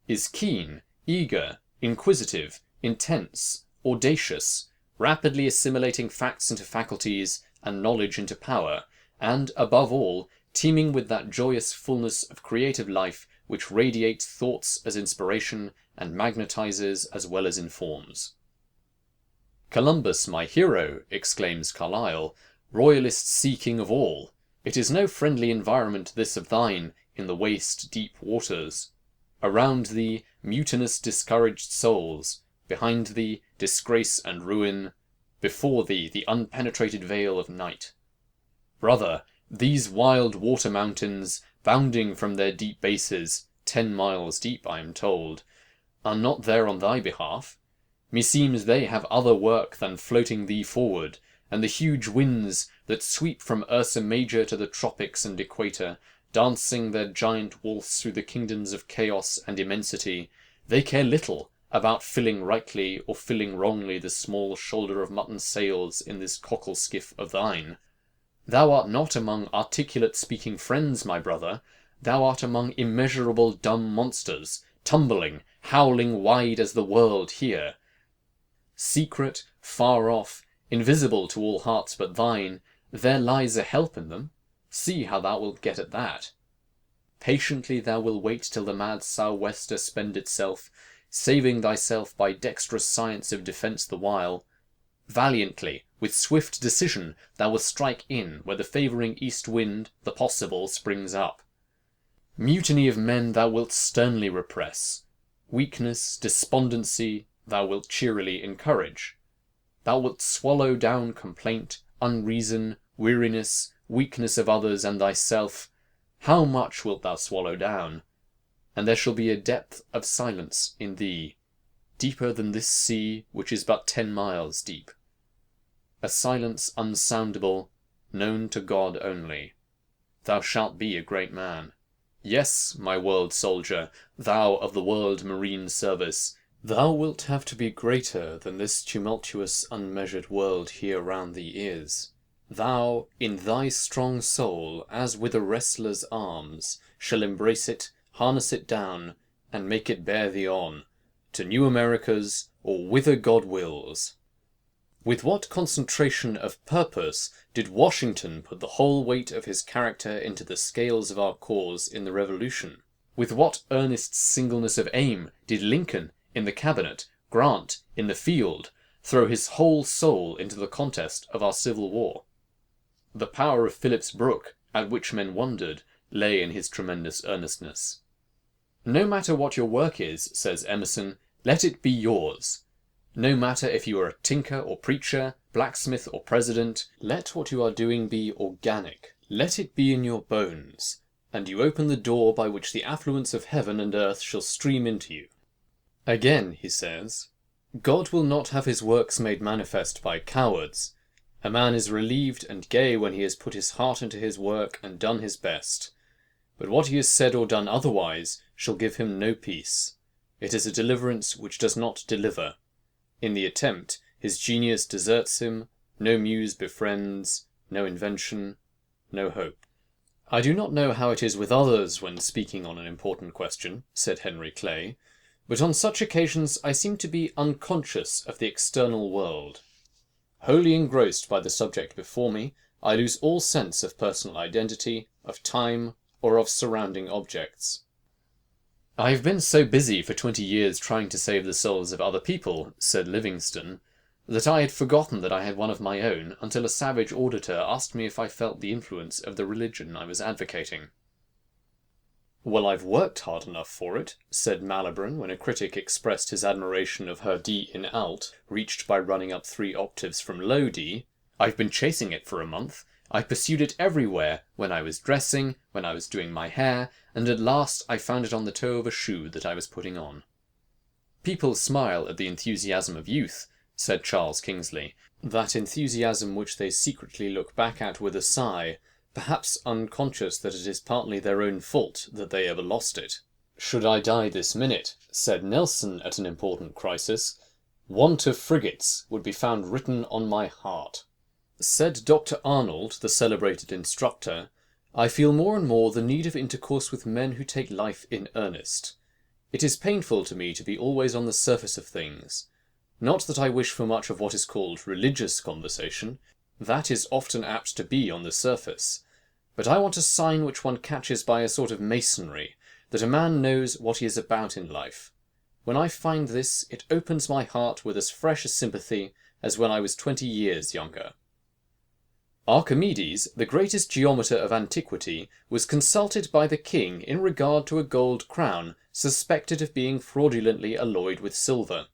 is keen, eager, inquisitive, intense, audacious, rapidly assimilating facts into faculties, and knowledge into power, and, above all, teeming with that joyous fullness of creative life which radiates thoughts as inspiration, and magnetizes as well as informs. Columbus, my hero, exclaims Carlyle, royalist sea-king of all, it is no friendly environment this of thine, in the waste deep waters. Around thee, mutinous discouraged souls, behind thee, disgrace and ruin, before thee, the unpenetrated veil of night. Brother, these wild water mountains, bounding from their deep bases, 10 miles deep, I am told, are not there on thy behalf. Meseems they have other work than floating thee forward, and the huge winds that sweep from Ursa Major to the tropics and equator, dancing their giant waltz through the kingdoms of chaos and immensity, they care little about filling rightly or filling wrongly the small shoulder of mutton sails in this cockle skiff of thine. Thou art not among articulate speaking friends, my brother, thou art among immeasurable dumb monsters, tumbling, howling wide as the world here. Secret, far off, invisible to all hearts but thine, there lies a help in them. See how thou wilt get at that. Patiently thou wilt wait till the mad sou'wester spend itself, saving thyself by dexterous science of defence the while. Valiantly, with swift decision, thou wilt strike in where the favouring east wind, the possible, springs up. Mutiny of men thou wilt sternly repress. Weakness, despondency, thou wilt cheerily encourage. Thou wilt swallow down complaint, unreason, weariness, weakness of others and thyself. How much wilt thou swallow down? And there shall be a depth of silence in thee, deeper than this sea, which is but 10 miles deep. A silence unsoundable, known to God only. Thou shalt be a great man. Yes, my world soldier, thou of the world marine service, thou wilt have to be greater than this tumultuous unmeasured world here round thee is. Thou, in thy strong soul, as with a wrestler's arms, shall embrace it, harness it down, and make it bear thee on, to new Americas, or whither God wills. With what concentration of purpose did Washington put the whole weight of his character into the scales of our cause in the Revolution? With what earnest singleness of aim did Lincoln, in the cabinet, Grant, in the field, throw his whole soul into the contest of our Civil War? The power of Phillips Brooke, at which men wondered, lay in his tremendous earnestness. No matter what your work is, says Emerson, let it be yours. No matter if you are a tinker or preacher, blacksmith or president, let what you are doing be organic. Let it be in your bones, and you open the door by which the affluence of heaven and earth shall stream into you. Again, he says, God will not have his works made manifest by cowards. A man is relieved and gay when he has put his heart into his work and done his best. But what he has said or done otherwise shall give him no peace. It is a deliverance which does not deliver. In the attempt, his genius deserts him, no muse befriends, no invention, no hope. I do not know how it is with others when speaking on an important question, said Henry Clay, but on such occasions I seem to be unconscious of the external world. Wholly engrossed by the subject before me, I lose all sense of personal identity, of time, or of surrounding objects. I have been so busy for 20 years trying to save the souls of other people, said Livingstone, that I had forgotten that I had one of my own until a savage auditor asked me if I felt the influence of the religion I was advocating. Well, I've worked hard enough for it, said Malibran when a critic expressed his admiration of her D in alt, reached by running up 3 octaves from low D. I've been chasing it for a month. I pursued it everywhere, when I was dressing, when I was doing my hair, and at last I found it on the toe of a shoe that I was putting on. People smile at the enthusiasm of youth, said Charles Kingsley, that enthusiasm which they secretly look back at with a sigh, perhaps unconscious that it is partly their own fault that they ever lost it. Should I die this minute, said Nelson at an important crisis, want of frigates would be found written on my heart. Said Dr. Arnold, the celebrated instructor, I feel more and more the need of intercourse with men who take life in earnest. It is painful to me to be always on the surface of things. Not that I wish for much of what is called religious conversation. That is often apt to be on the surface. But I want a sign which one catches by a sort of masonry, that a man knows what he is about in life. When I find this, it opens my heart with as fresh a sympathy as when I was 20 years younger. Archimedes, the greatest geometer of antiquity, was consulted by the king in regard to a gold crown suspected of being fraudulently alloyed with silver.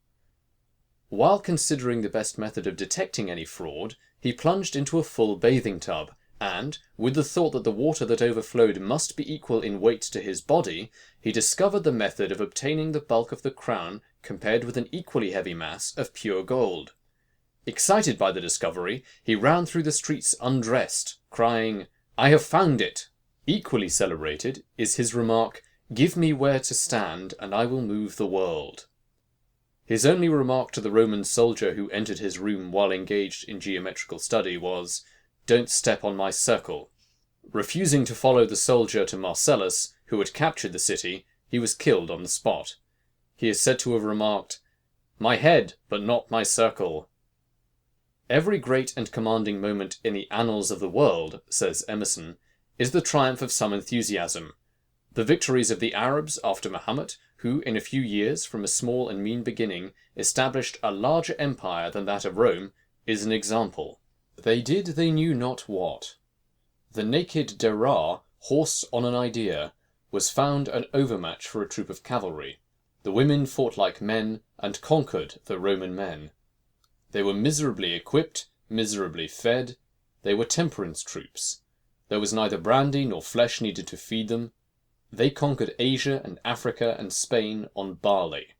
While considering the best method of detecting any fraud, he plunged into a full bathing tub, and, with the thought that the water that overflowed must be equal in weight to his body, he discovered the method of obtaining the bulk of the crown compared with an equally heavy mass of pure gold. Excited by the discovery, he ran through the streets undressed, crying, I have found it! Equally celebrated is his remark, Give me where to stand, and I will move the world. His only remark to the Roman soldier who entered his room while engaged in geometrical study was, Don't step on my circle. Refusing to follow the soldier to Marcellus, who had captured the city, he was killed on the spot. He is said to have remarked, My head, but not my circle. Every great and commanding moment in the annals of the world, says Emerson, is the triumph of some enthusiasm. The victories of the Arabs after Mahomet, who in a few years, from a small and mean beginning, established a larger empire than that of Rome, is an example. They did they knew not what. The naked Derar, horsed on an idea, was found an overmatch for a troop of cavalry. The women fought like men, and conquered the Roman men. They were miserably equipped, miserably fed. They were temperance troops. There was neither brandy nor flesh needed to feed them. They conquered Asia and Africa and Spain on barley.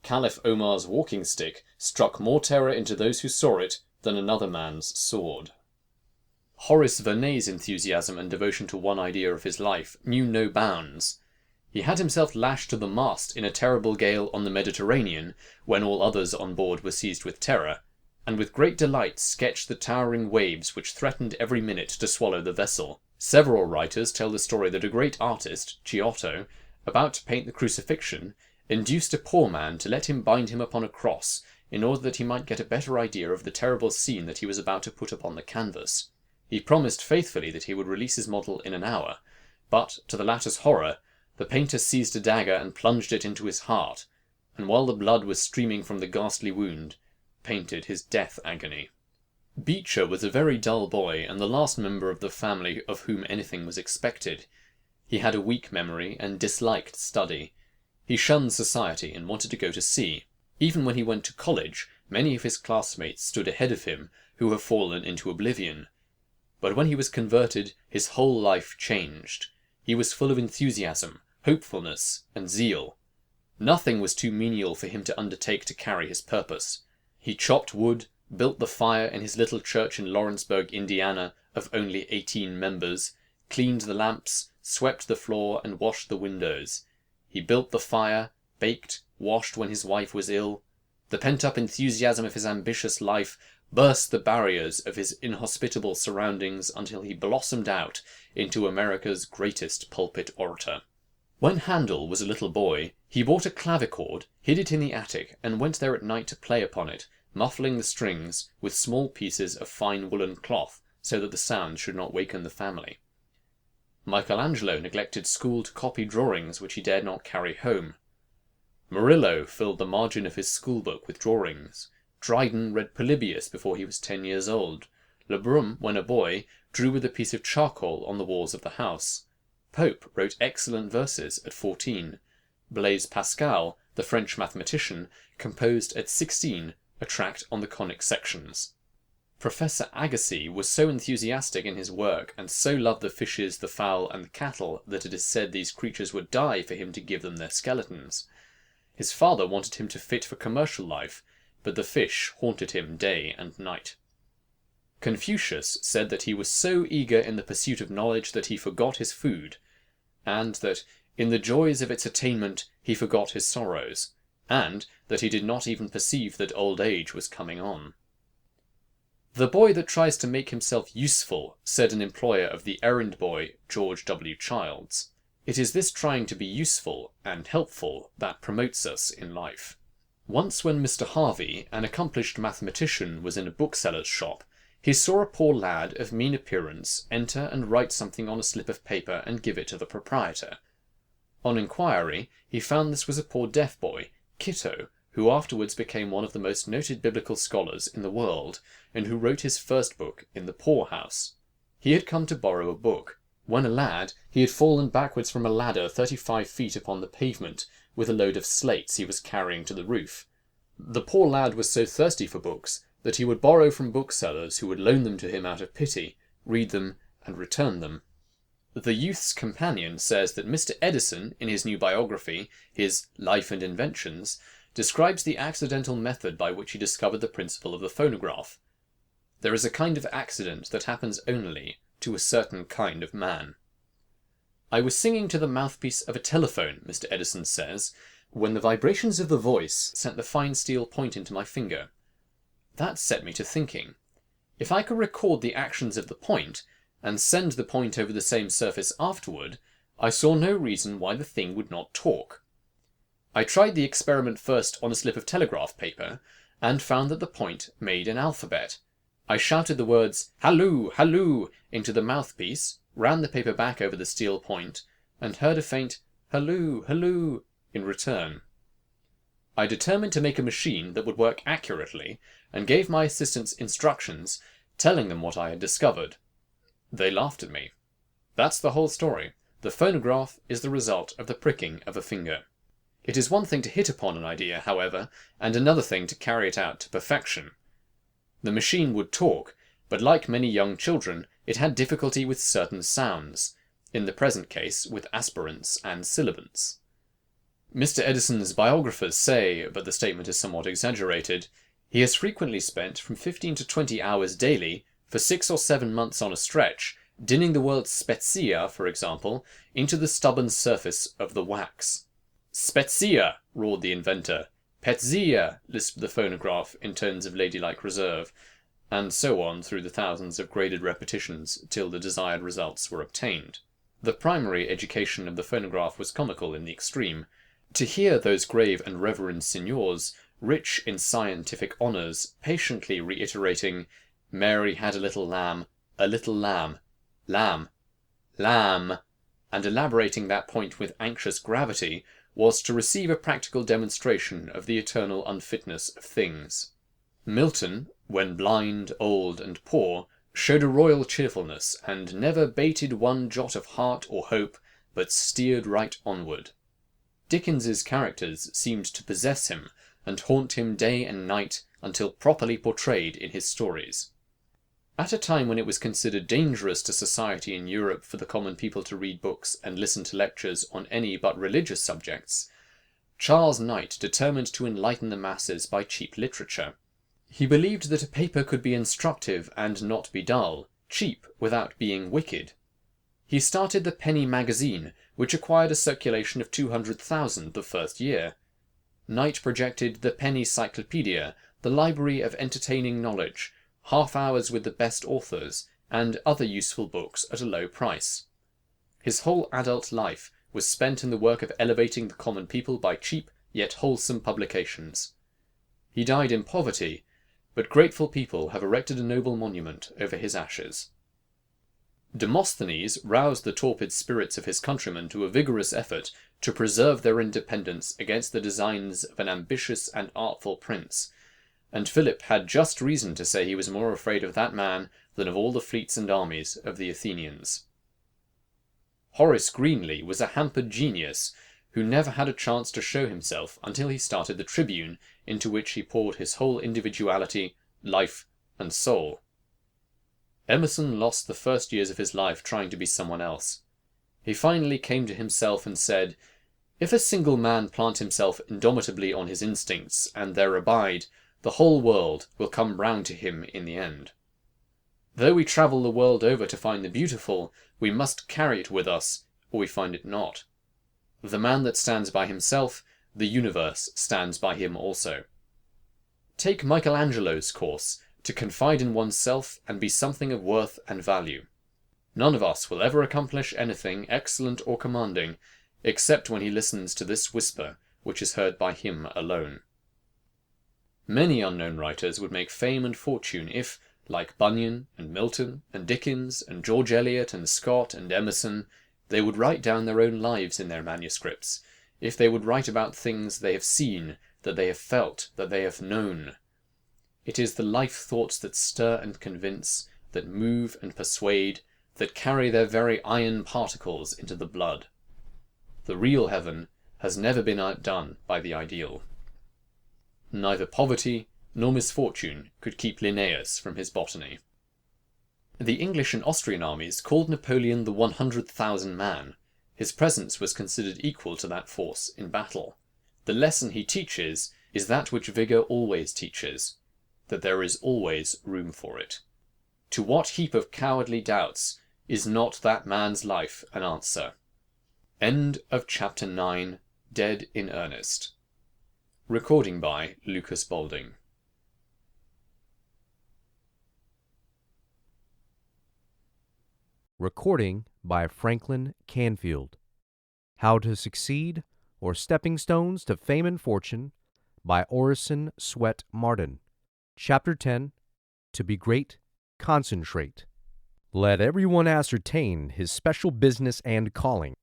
Caliph Omar's walking stick struck more terror into those who saw it than another man's sword. Horace Vernet's enthusiasm and devotion to one idea of his life knew no bounds. He had himself lashed to the mast in a terrible gale on the Mediterranean, when all others on board were seized with terror, and with great delight sketched the towering waves which threatened every minute to swallow the vessel. Several writers tell the story that a great artist, Giotto, about to paint the Crucifixion, induced a poor man to let him bind him upon a cross, in order that he might get a better idea of the terrible scene that he was about to put upon the canvas. He promised faithfully that he would release his model in an hour, but, to the latter's horror, the painter seized a dagger and plunged it into his heart, and while the blood was streaming from the ghastly wound, painted his death agony. Beecher was a very dull boy, and the last member of the family of whom anything was expected. He had a weak memory and disliked study. He shunned society and wanted to go to sea. Even when he went to college, many of his classmates stood ahead of him who have fallen into oblivion. But when he was converted, his whole life changed. He was full of enthusiasm, hopefulness, and zeal. Nothing was too menial for him to undertake to carry his purpose. He chopped wood, built the fire in his little church in Lawrenceburg, Indiana, of only 18 members, cleaned the lamps, swept the floor, and washed the windows. He built the fire, baked, washed when his wife was ill. The pent-up enthusiasm of his ambitious life burst the barriers of his inhospitable surroundings until he blossomed out into America's greatest pulpit orator. When Handel was a little boy, he bought a clavichord, hid it in the attic, and went there at night to play upon it, muffling the strings with small pieces of fine woolen cloth, so that the sound should not waken the family. Michelangelo neglected school to copy drawings which he dared not carry home. Murillo filled the margin of his schoolbook with drawings. Dryden read Polybius before he was 10 years old. Lebrun, when a boy, drew with a piece of charcoal on the walls of the house. Pope wrote excellent verses at 14. Blaise Pascal, the French mathematician, composed at 16 a tract on the conic sections. Professor Agassiz was so enthusiastic in his work, and so loved the fishes, the fowl, and the cattle, that it is said these creatures would die for him to give them their skeletons. His father wanted him to fit for commercial life, but the fish haunted him day and night. Confucius said that he was so eager in the pursuit of knowledge that he forgot his food, and that in the joys of its attainment he forgot his sorrows, and that he did not even perceive that old age was coming on. The boy that tries to make himself useful, said an employer of the errand boy, George W. Childs. It is this trying to be useful and helpful that promotes us in life. Once when Mr. Harvey, an accomplished mathematician, was in a bookseller's shop, he saw a poor lad of mean appearance enter and write something on a slip of paper and give it to the proprietor. On inquiry, he found this was a poor deaf boy, Kitto, who afterwards became one of the most noted biblical scholars in the world, and who wrote his first book in the poorhouse. He had come to borrow a book. When a lad, he had fallen backwards from a ladder 35 feet upon the pavement, with a load of slates he was carrying to the roof. The poor lad was so thirsty for books that he would borrow from booksellers who would loan them to him out of pity, read them, and return them. The Youth's Companion says that Mr. Edison, in his new biography, his Life and Inventions, describes the accidental method by which he discovered the principle of the phonograph. There is a kind of accident that happens only to a certain kind of man. I was singing to the mouthpiece of a telephone, Mr. Edison says, when the vibrations of the voice sent the fine steel point into my finger. That set me to thinking. If I could record the actions of the point, and send the point over the same surface afterward, I saw no reason why the thing would not talk. I tried the experiment first on a slip of telegraph paper, and found that the point made an alphabet. I shouted the words, "Halloo, halloo," into the mouthpiece, ran the paper back over the steel point, and heard a faint "halloo, halloo" in return. I determined to make a machine that would work accurately, and gave my assistants instructions, telling them what I had discovered. They laughed at me. That's the whole story. The phonograph is the result of the pricking of a finger. It is one thing to hit upon an idea, however, and another thing to carry it out to perfection. The machine would talk, but like many young children, it had difficulty with certain sounds, in the present case with aspirants and sibilants. Mr. Edison's biographers say, but the statement is somewhat exaggerated, he has frequently spent from 15 to 20 hours daily, for 6 or 7 months on a stretch, dinning the word spezia, for example, into the stubborn surface of the wax. "Spezia!" roared the inventor. "Petzia!" lisped the phonograph in tones of ladylike reserve, and so on through the thousands of graded repetitions till the desired results were obtained. The primary education of the phonograph was comical in the extreme. To hear those grave and reverend signors rich in scientific honours, patiently reiterating, "Mary had a little lamb, lamb, lamb," and elaborating that point with anxious gravity, was to receive a practical demonstration of the eternal unfitness of things. Milton, when blind, old, and poor, showed a royal cheerfulness, and never bated one jot of heart or hope, but steered right onward. Dickens's characters seemed to possess him, and haunt him day and night until properly portrayed in his stories. At a time when it was considered dangerous to society in Europe for the common people to read books and listen to lectures on any but religious subjects, Charles Knight determined to enlighten the masses by cheap literature. He believed that a paper could be instructive and not be dull, cheap without being wicked. He started the Penny Magazine, which acquired a circulation of 200,000 the first year. Knight projected the Penny Cyclopedia, the library of entertaining knowledge, half-hours with the best authors, and other useful books at a low price. His whole adult life was spent in the work of elevating the common people by cheap yet wholesome publications. He died in poverty, but grateful people have erected a noble monument over his ashes. Demosthenes roused the torpid spirits of his countrymen to a vigorous effort to preserve their independence against the designs of an ambitious and artful prince, and Philip had just reason to say he was more afraid of that man than of all the fleets and armies of the Athenians. Horace Greeley was a hampered genius who never had a chance to show himself until he started the Tribune, into which he poured his whole individuality, life, and soul. Emerson lost the first years of his life trying to be someone else. He finally came to himself and said, "If a single man plant himself indomitably on his instincts, and there abide, the whole world will come round to him in the end. Though we travel the world over to find the beautiful, we must carry it with us, or we find it not. The man that stands by himself, the universe stands by him also." Take Michelangelo's course, to confide in oneself and be something of worth and value. None of us will ever accomplish anything excellent or commanding, except when he listens to this whisper, which is heard by him alone. Many unknown writers would make fame and fortune if, like Bunyan and Milton and Dickens and George Eliot and Scott and Emerson, they would write down their own lives in their manuscripts, if they would write about things they have seen, that they have felt, that they have known. It is the life thoughts that stir and convince, that move and persuade, that carry their very iron particles into the blood. The real heaven has never been outdone by the ideal. Neither poverty nor misfortune could keep Linnaeus from his botany. The English and Austrian armies called Napoleon the 100,000 man. His presence was considered equal to that force in battle. The lesson he teaches is that which vigour always teaches, that there is always room for it. To what heap of cowardly doubts is not that man's life an answer? End of chapter 9. Dead in Earnest. Recording by Lucas Balding. Recording by Franklin Canfield. How to Succeed, or Stepping Stones to Fame and Fortune, by Orison Swett Marden. Chapter 10. To be great, concentrate. Let everyone ascertain his special business and calling,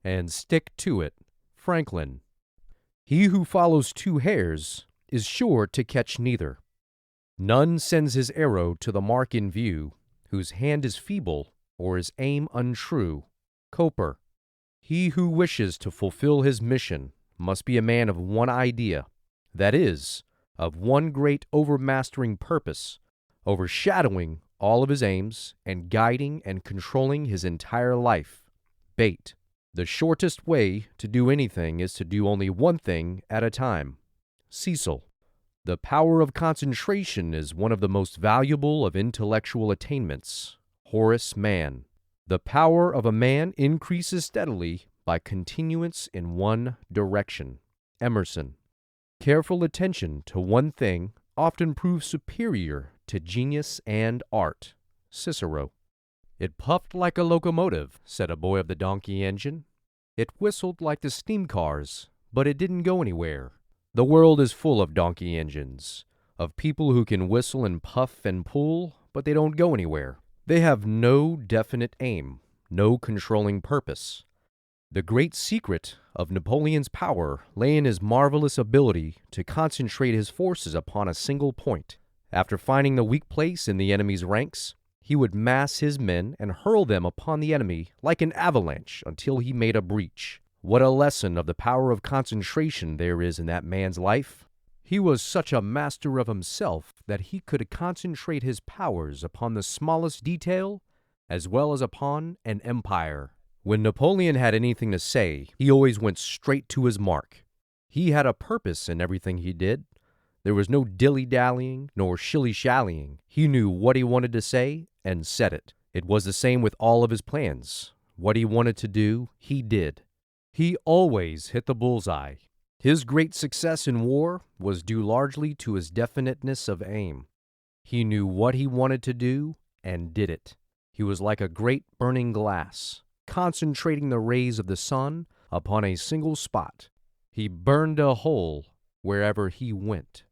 and stick to it. Franklin. He who follows two hares is sure to catch neither. None sends his arrow to the mark in view, whose hand is feeble or his aim untrue. Cowper. He who wishes to fulfill his mission must be a man of one idea, that is, of one great overmastering purpose, overshadowing all of his aims and guiding and controlling his entire life. Bate. The shortest way to do anything is to do only one thing at a time. Cecil. The power of concentration is one of the most valuable of intellectual attainments. Horace Mann. The power of a man increases steadily by continuance in one direction. Emerson. Careful attention to one thing often proves superior to genius and art. Cicero. It puffed like a locomotive, said a boy of the donkey engine. It whistled like the steam cars, but it didn't go anywhere. The world is full of donkey engines, of people who can whistle and puff and pull, but they don't go anywhere. They have no definite aim, no controlling purpose. The great secret of Napoleon's power lay in his marvelous ability to concentrate his forces upon a single point. After finding the weak place in the enemy's ranks, he would mass his men and hurl them upon the enemy like an avalanche until he made a breach. What a lesson of the power of concentration there is in that man's life! He was such a master of himself that he could concentrate his powers upon the smallest detail as well as upon an empire. When Napoleon had anything to say, he always went straight to his mark. He had a purpose in everything he did. There was no dilly-dallying nor shilly-shallying. He knew what he wanted to say and said it. It was the same with all of his plans. What he wanted to do, he did. He always hit the bullseye. His great success in war was due largely to his definiteness of aim. He knew what he wanted to do and did it. He was like a great burning glass, concentrating the rays of the sun upon a single spot. He burned a hole wherever he went.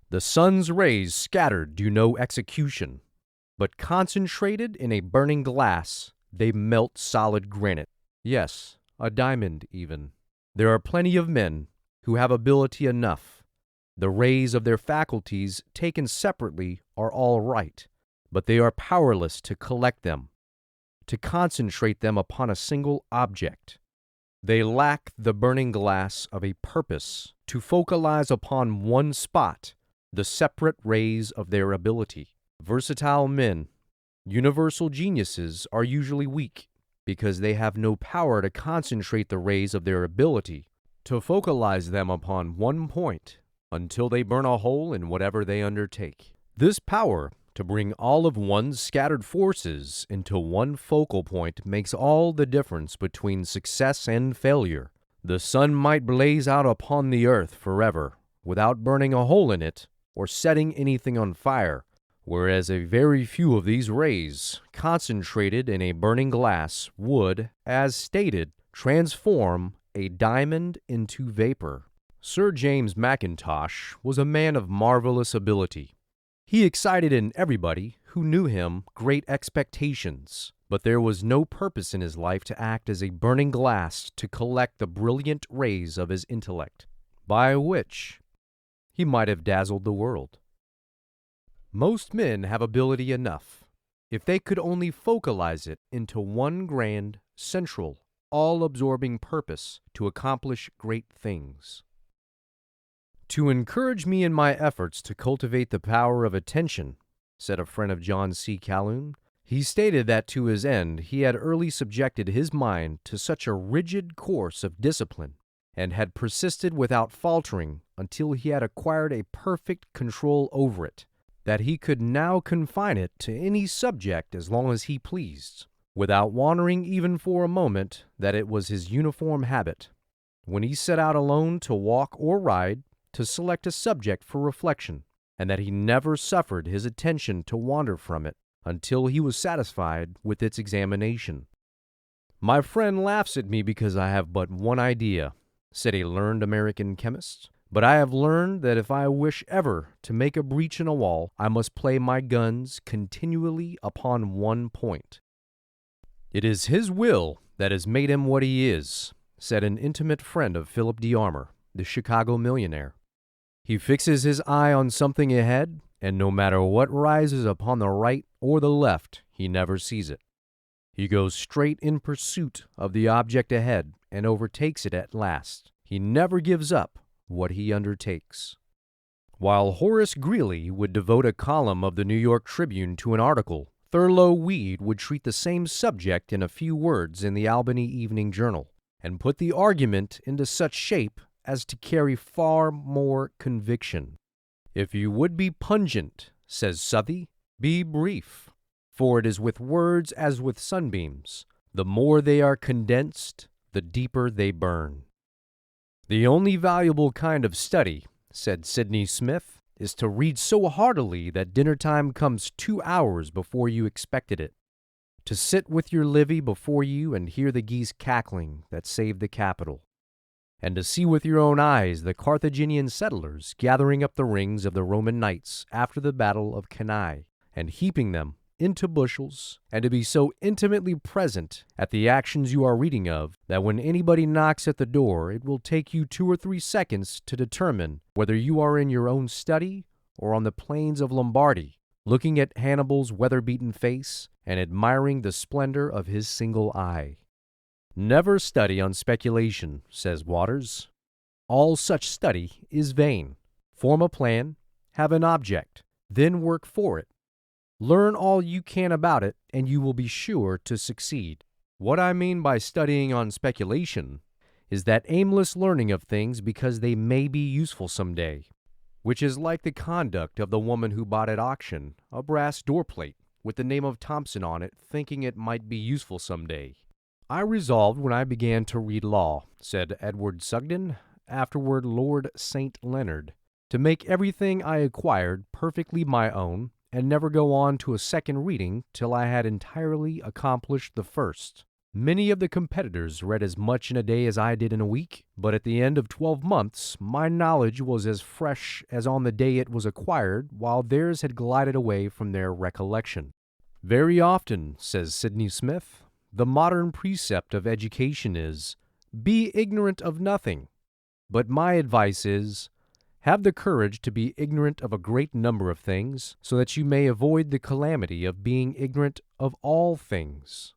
The sun's rays scattered do no execution, but concentrated in a burning glass, they melt solid granite. Yes, a diamond even. There are plenty of men who have ability enough. The rays of their faculties taken separately are all right, but they are powerless to collect them, to concentrate them upon a single object. They lack the burning glass of a purpose to focalize upon one spot the separate rays of their ability. Versatile men, universal geniuses, are usually weak because they have no power to concentrate the rays of their ability, to focalize them upon one point until they burn a hole in whatever they undertake. This power to bring all of one's scattered forces into one focal point makes all the difference between success and failure. The sun might blaze out upon the earth forever without burning a hole in it or setting anything on fire, whereas a very few of these rays, concentrated in a burning glass, would, as stated, transform a diamond into vapor. Sir James Mackintosh was a man of marvelous ability. He excited in everybody who knew him great expectations, but there was no purpose in his life to act as a burning glass to collect the brilliant rays of his intellect, by which he might have dazzled the world. Most men have ability enough, if they could only focalize it into one grand, central, all-absorbing purpose to accomplish great things. To encourage me in my efforts to cultivate the power of attention, said a friend of John C. Calhoun, he stated that to his end he had early subjected his mind to such a rigid course of discipline and had persisted without faltering until he had acquired a perfect control over it, that he could now confine it to any subject as long as he pleased, without wandering even for a moment, that it was his uniform habit, when he set out alone to walk or ride, to select a subject for reflection, and that he never suffered his attention to wander from it until he was satisfied with its examination. "My friend laughs at me because I have but one idea," said a learned American chemist, "but I have learned that if I wish ever to make a breach in a wall, I must play my guns continually upon one point." "It is his will that has made him what he is," said an intimate friend of Philip D. Armour, the Chicago millionaire. "He fixes his eye on something ahead, and no matter what rises upon the right or the left, he never sees it. He goes straight in pursuit of the object ahead and overtakes it at last. He never gives up what he undertakes." While Horace Greeley would devote a column of the New York Tribune to an article, Thurlow Weed would treat the same subject in a few words in the Albany Evening Journal, and put the argument into such shape as to carry far more conviction. "If you would be pungent," says Southey, "be brief, for it is with words as with sunbeams. The more they are condensed, the deeper they burn." "The only valuable kind of study," said Sidney Smith, "is to read so heartily that dinner time comes 2 hours before you expected it. To sit with your Livy before you and hear the geese cackling that saved the Capitol. and to see with your own eyes the Carthaginian settlers gathering up the rings of the Roman knights after the battle of Cannae, and heaping them into bushels, and to be so intimately present at the actions you are reading of, that when anybody knocks at the door, it will take you 2 or 3 seconds to determine whether you are in your own study or on the plains of Lombardy, looking at Hannibal's weather-beaten face and admiring the splendor of his single eye. Never study on speculation, says Waters. All such study is vain. Form a plan, have an object, then work for it. Learn all you can about it, and you will be sure to succeed. What I mean by studying on speculation is that aimless learning of things because they may be useful someday, which is like the conduct of the woman who bought at auction a brass doorplate with the name of Thompson on it, thinking it might be useful someday. I resolved when I began to read law, said Edward Sugden, afterward Lord St. Leonard, to make everything I acquired perfectly my own, and never go on to a second reading till I had entirely accomplished the first. Many of the competitors read as much in a day as I did in a week, but at the end of 12 months my knowledge was as fresh as on the day it was acquired, while theirs had glided away from their recollection. Very often, says Sidney Smith, the modern precept of education is, be ignorant of nothing. But my advice is, have the courage to be ignorant of a great number of things, so that you may avoid the calamity of being ignorant of all things.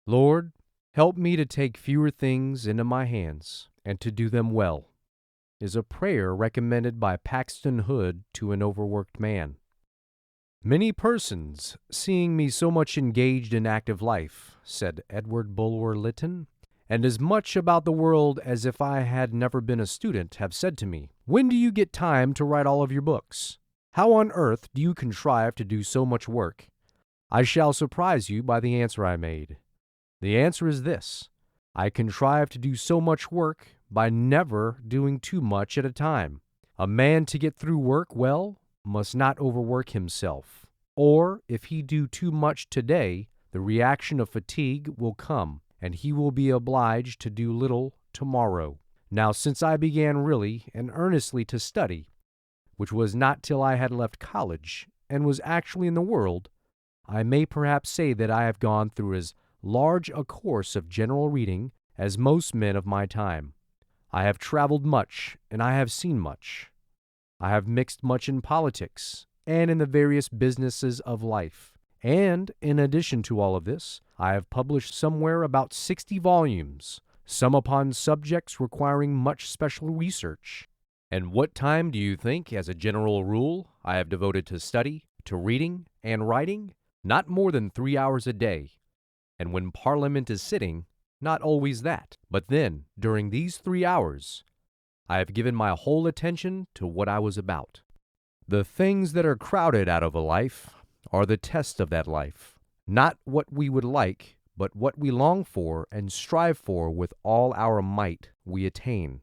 Lord, help me to take fewer things into my hands, and to do them well, is a prayer recommended by Paxton Hood to an overworked man. Many persons, seeing me so much engaged in active life, said Edward Bulwer Lytton, and as much about the world as if I had never been a student, have said to me, when do you get time to write all of your books? How on earth do you contrive to do so much work? I shall surprise you by the answer I made. The answer is this: I contrive to do so much work by never doing too much at a time. A man to get through work well must not overwork himself, or if he do too much today, the reaction of fatigue will come, and he will be obliged to do little tomorrow. Now, since I began really and earnestly to study, which was not till I had left college, and was actually in the world, I may perhaps say that I have gone through as large a course of general reading as most men of my time. I have traveled much, and I have seen much. I have mixed much in politics, and in the various businesses of life. And, in addition to all of this, I have published somewhere about 60 volumes, some upon subjects requiring much special research. And what time do you think, as a general rule, I have devoted to study, to reading, and writing? Not more than 3 hours a day. And when Parliament is sitting, not always that. But then, during these 3 hours, I have given my whole attention to what I was about. The things that are crowded out of a life are the test of that life, not what we would like, but what we long for and strive for with all our might we attain.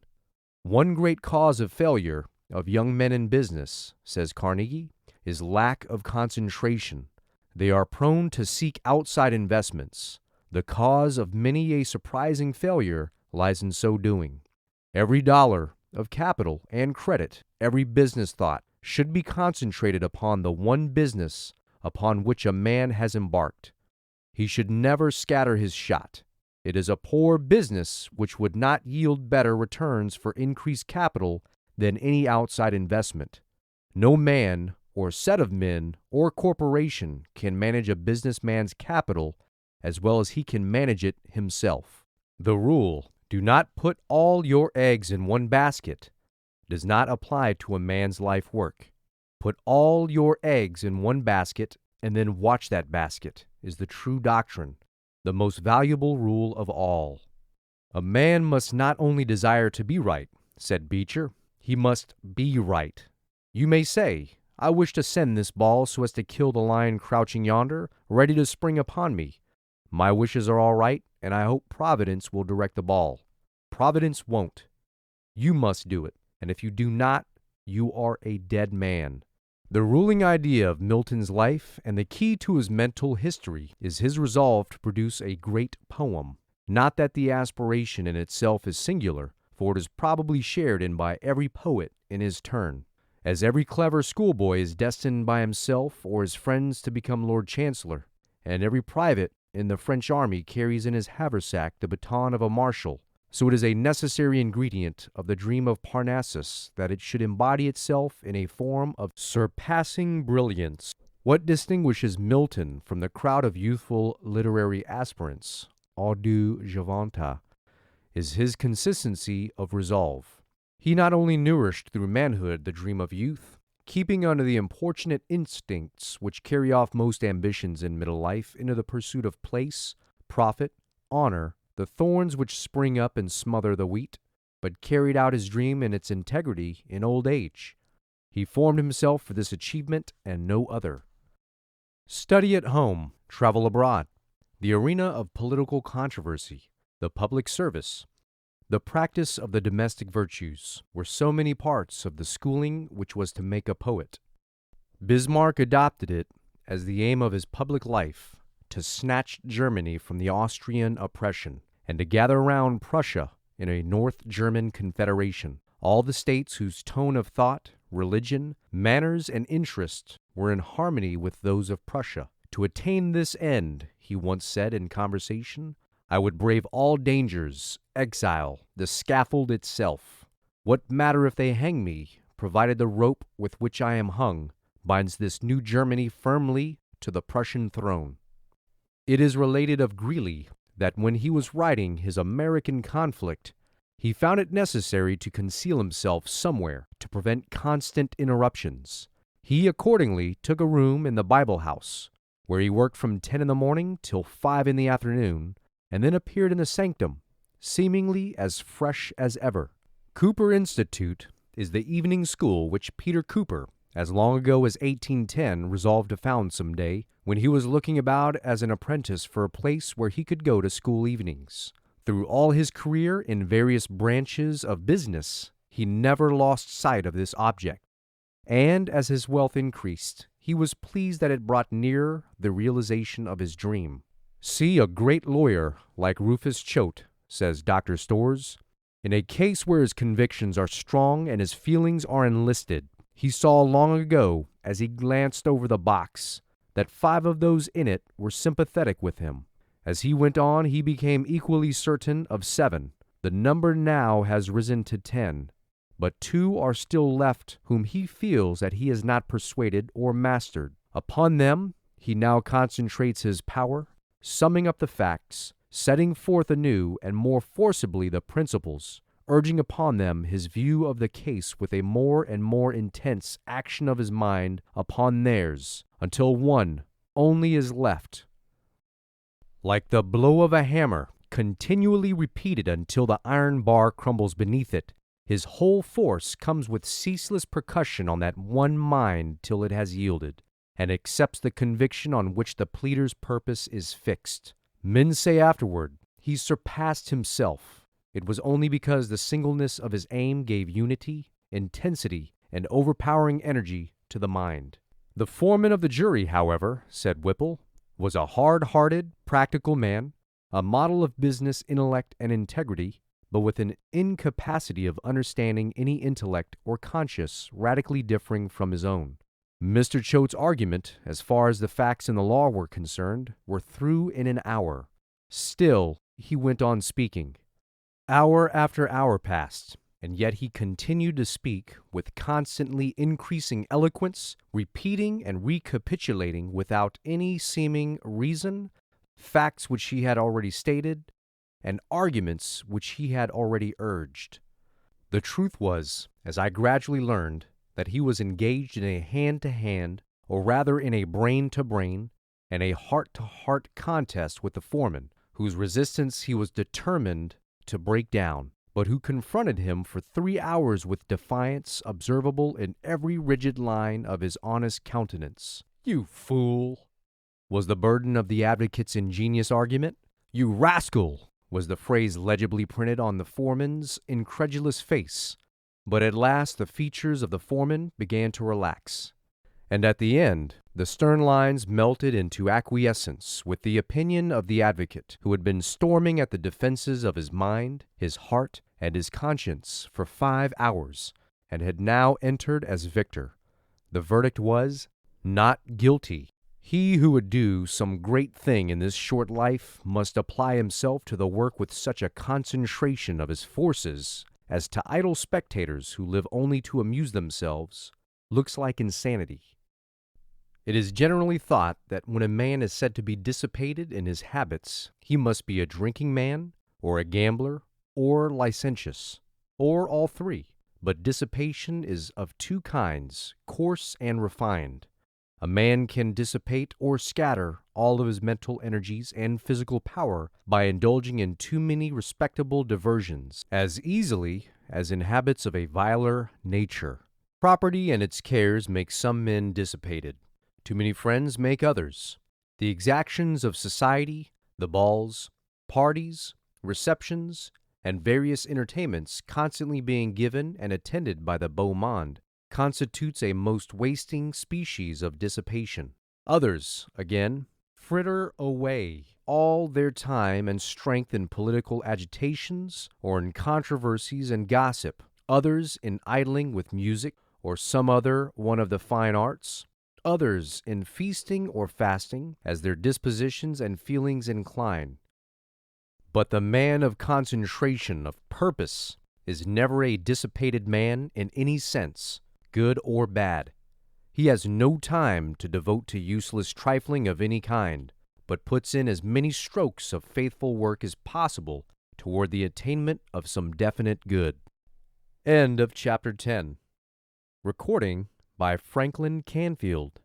One great cause of failure of young men in business, says Carnegie, is lack of concentration. They are prone to seek outside investments. The cause of many a surprising failure lies in so doing. Every dollar of capital and credit, every business thought, should be concentrated upon the one business upon which a man has embarked. He should never scatter his shot. It is a poor business which would not yield better returns for increased capital than any outside investment. No man or set of men or corporation can manage a businessman's capital as well as he can manage it himself. The rule, do not put all your eggs in one basket, does not apply to a man's life work. Put all your eggs in one basket and then watch that basket is the true doctrine, the most valuable rule of all. A man must not only desire to be right, said Beecher, he must be right. You may say, I wish to send this ball so as to kill the lion crouching yonder, ready to spring upon me. My wishes are all right, and I hope Providence will direct the ball. Providence won't. You must do it, and if you do not, you are a dead man. The ruling idea of Milton's life and the key to his mental history is his resolve to produce a great poem. Not that the aspiration in itself is singular, for it is probably shared in by every poet in his turn, as every clever schoolboy is destined by himself or his friends to become Lord Chancellor, and every private in the French army carries in his haversack the baton of a marshal. So it is a necessary ingredient of the dream of Parnassus that it should embody itself in a form of surpassing brilliance. What distinguishes Milton from the crowd of youthful literary aspirants, Audu Jovanta, is his consistency of resolve. He not only nourished through manhood the dream of youth, keeping under the importunate instincts which carry off most ambitions in middle life into the pursuit of place, profit, honor, the thorns which spring up and smother the wheat, but carried out his dream in its integrity in old age. He formed himself for this achievement and no other. Study at home, travel abroad, the arena of political controversy, the public service, the practice of the domestic virtues were so many parts of the schooling which was to make a poet. Bismarck adopted it as the aim of his public life, to snatch Germany from the Austrian oppression, and to gather round Prussia in a North German confederation, all the states whose tone of thought, religion, manners, and interest were in harmony with those of Prussia. To attain this end, he once said in conversation, I would brave all dangers, exile, the scaffold itself. What matter if they hang me, provided the rope with which I am hung binds this new Germany firmly to the Prussian throne. It is related of Greeley that when he was writing his American Conflict, he found it necessary to conceal himself somewhere to prevent constant interruptions. He accordingly took a room in the Bible House, where he worked from 10 in the morning till 5 in the afternoon, and then appeared in the sanctum, seemingly as fresh as ever. Cooper Institute is the evening school which Peter Cooper, as long ago as 1810, resolved to found some day, when he was looking about as an apprentice for a place where he could go to school evenings. Through all his career in various branches of business, he never lost sight of this object, and as his wealth increased, he was pleased that it brought nearer the realization of his dream. See a great lawyer like Rufus Choate, says Dr. Storrs, in a case where his convictions are strong and his feelings are enlisted. He saw long ago, as he glanced over the box, that 5 of those in it were sympathetic with him. As he went on, he became equally certain of 7. The number now has risen to 10, but 2 are still left whom he feels that he has not persuaded or mastered. Upon them he now concentrates his power, summing up the facts, setting forth anew and more forcibly the principles, urging upon them his view of the case with a more and more intense action of his mind upon theirs, until one only is left, like the blow of a hammer, continually repeated until the iron bar crumbles beneath it. His whole force comes with ceaseless percussion on that one mind till it has yielded, and accepts the conviction on which the pleader's purpose is fixed. Men say afterward, he surpassed himself. It was only because the singleness of his aim gave unity, intensity, and overpowering energy to the mind. The foreman of the jury, however, said Whipple, was a hard-hearted, practical man, a model of business intellect and integrity, but with an incapacity of understanding any intellect or conscience radically differing from his own. Mr. Choate's argument, as far as the facts in the law were concerned, were through in an hour. Still, he went on speaking. Hour after hour passed, and yet he continued to speak with constantly increasing eloquence, repeating and recapitulating without any seeming reason facts which he had already stated, and arguments which he had already urged. The truth was, as I gradually learned, that he was engaged in a hand-to-hand, or rather in a brain-to-brain, and a heart-to-heart contest with the foreman, whose resistance he was determined to break down, but who confronted him for 3 hours with defiance observable in every rigid line of his honest countenance. "You fool!" was the burden of the advocate's ingenious argument. "You rascal!" was the phrase legibly printed on the foreman's incredulous face. But at last the features of the foreman began to relax, And at the end, the stern lines melted into acquiescence with the opinion of the advocate who had been storming at the defenses of his mind, his heart, and his conscience for 5 hours, and had now entered as victor. The verdict was, not guilty. He who would do some great thing in this short life must apply himself to the work with such a concentration of his forces as to idle spectators who live only to amuse themselves looks like insanity. It is generally thought that when a man is said to be dissipated in his habits, he must be a drinking man, or a gambler, or licentious, or all three. But dissipation is of two kinds, coarse and refined. A man can dissipate or scatter all of his mental energies and physical power by indulging in too many respectable diversions, as easily as in habits of a viler nature. Property and its cares make some men dissipated. Too many friends make others. The exactions of society, the balls, parties, receptions, and various entertainments constantly being given and attended by the beau monde, constitutes a most wasting species of dissipation. Others, again, fritter away all their time and strength in political agitations or in controversies and gossip, others in idling with music or some other one of the fine arts, others in feasting or fasting, as their dispositions and feelings incline. But the man of concentration of purpose is never a dissipated man in any sense, good or bad. He has no time to devote to useless trifling of any kind, but puts in as many strokes of faithful work as possible toward the attainment of some definite good. End of chapter 10. Recording by Franklin Canfield.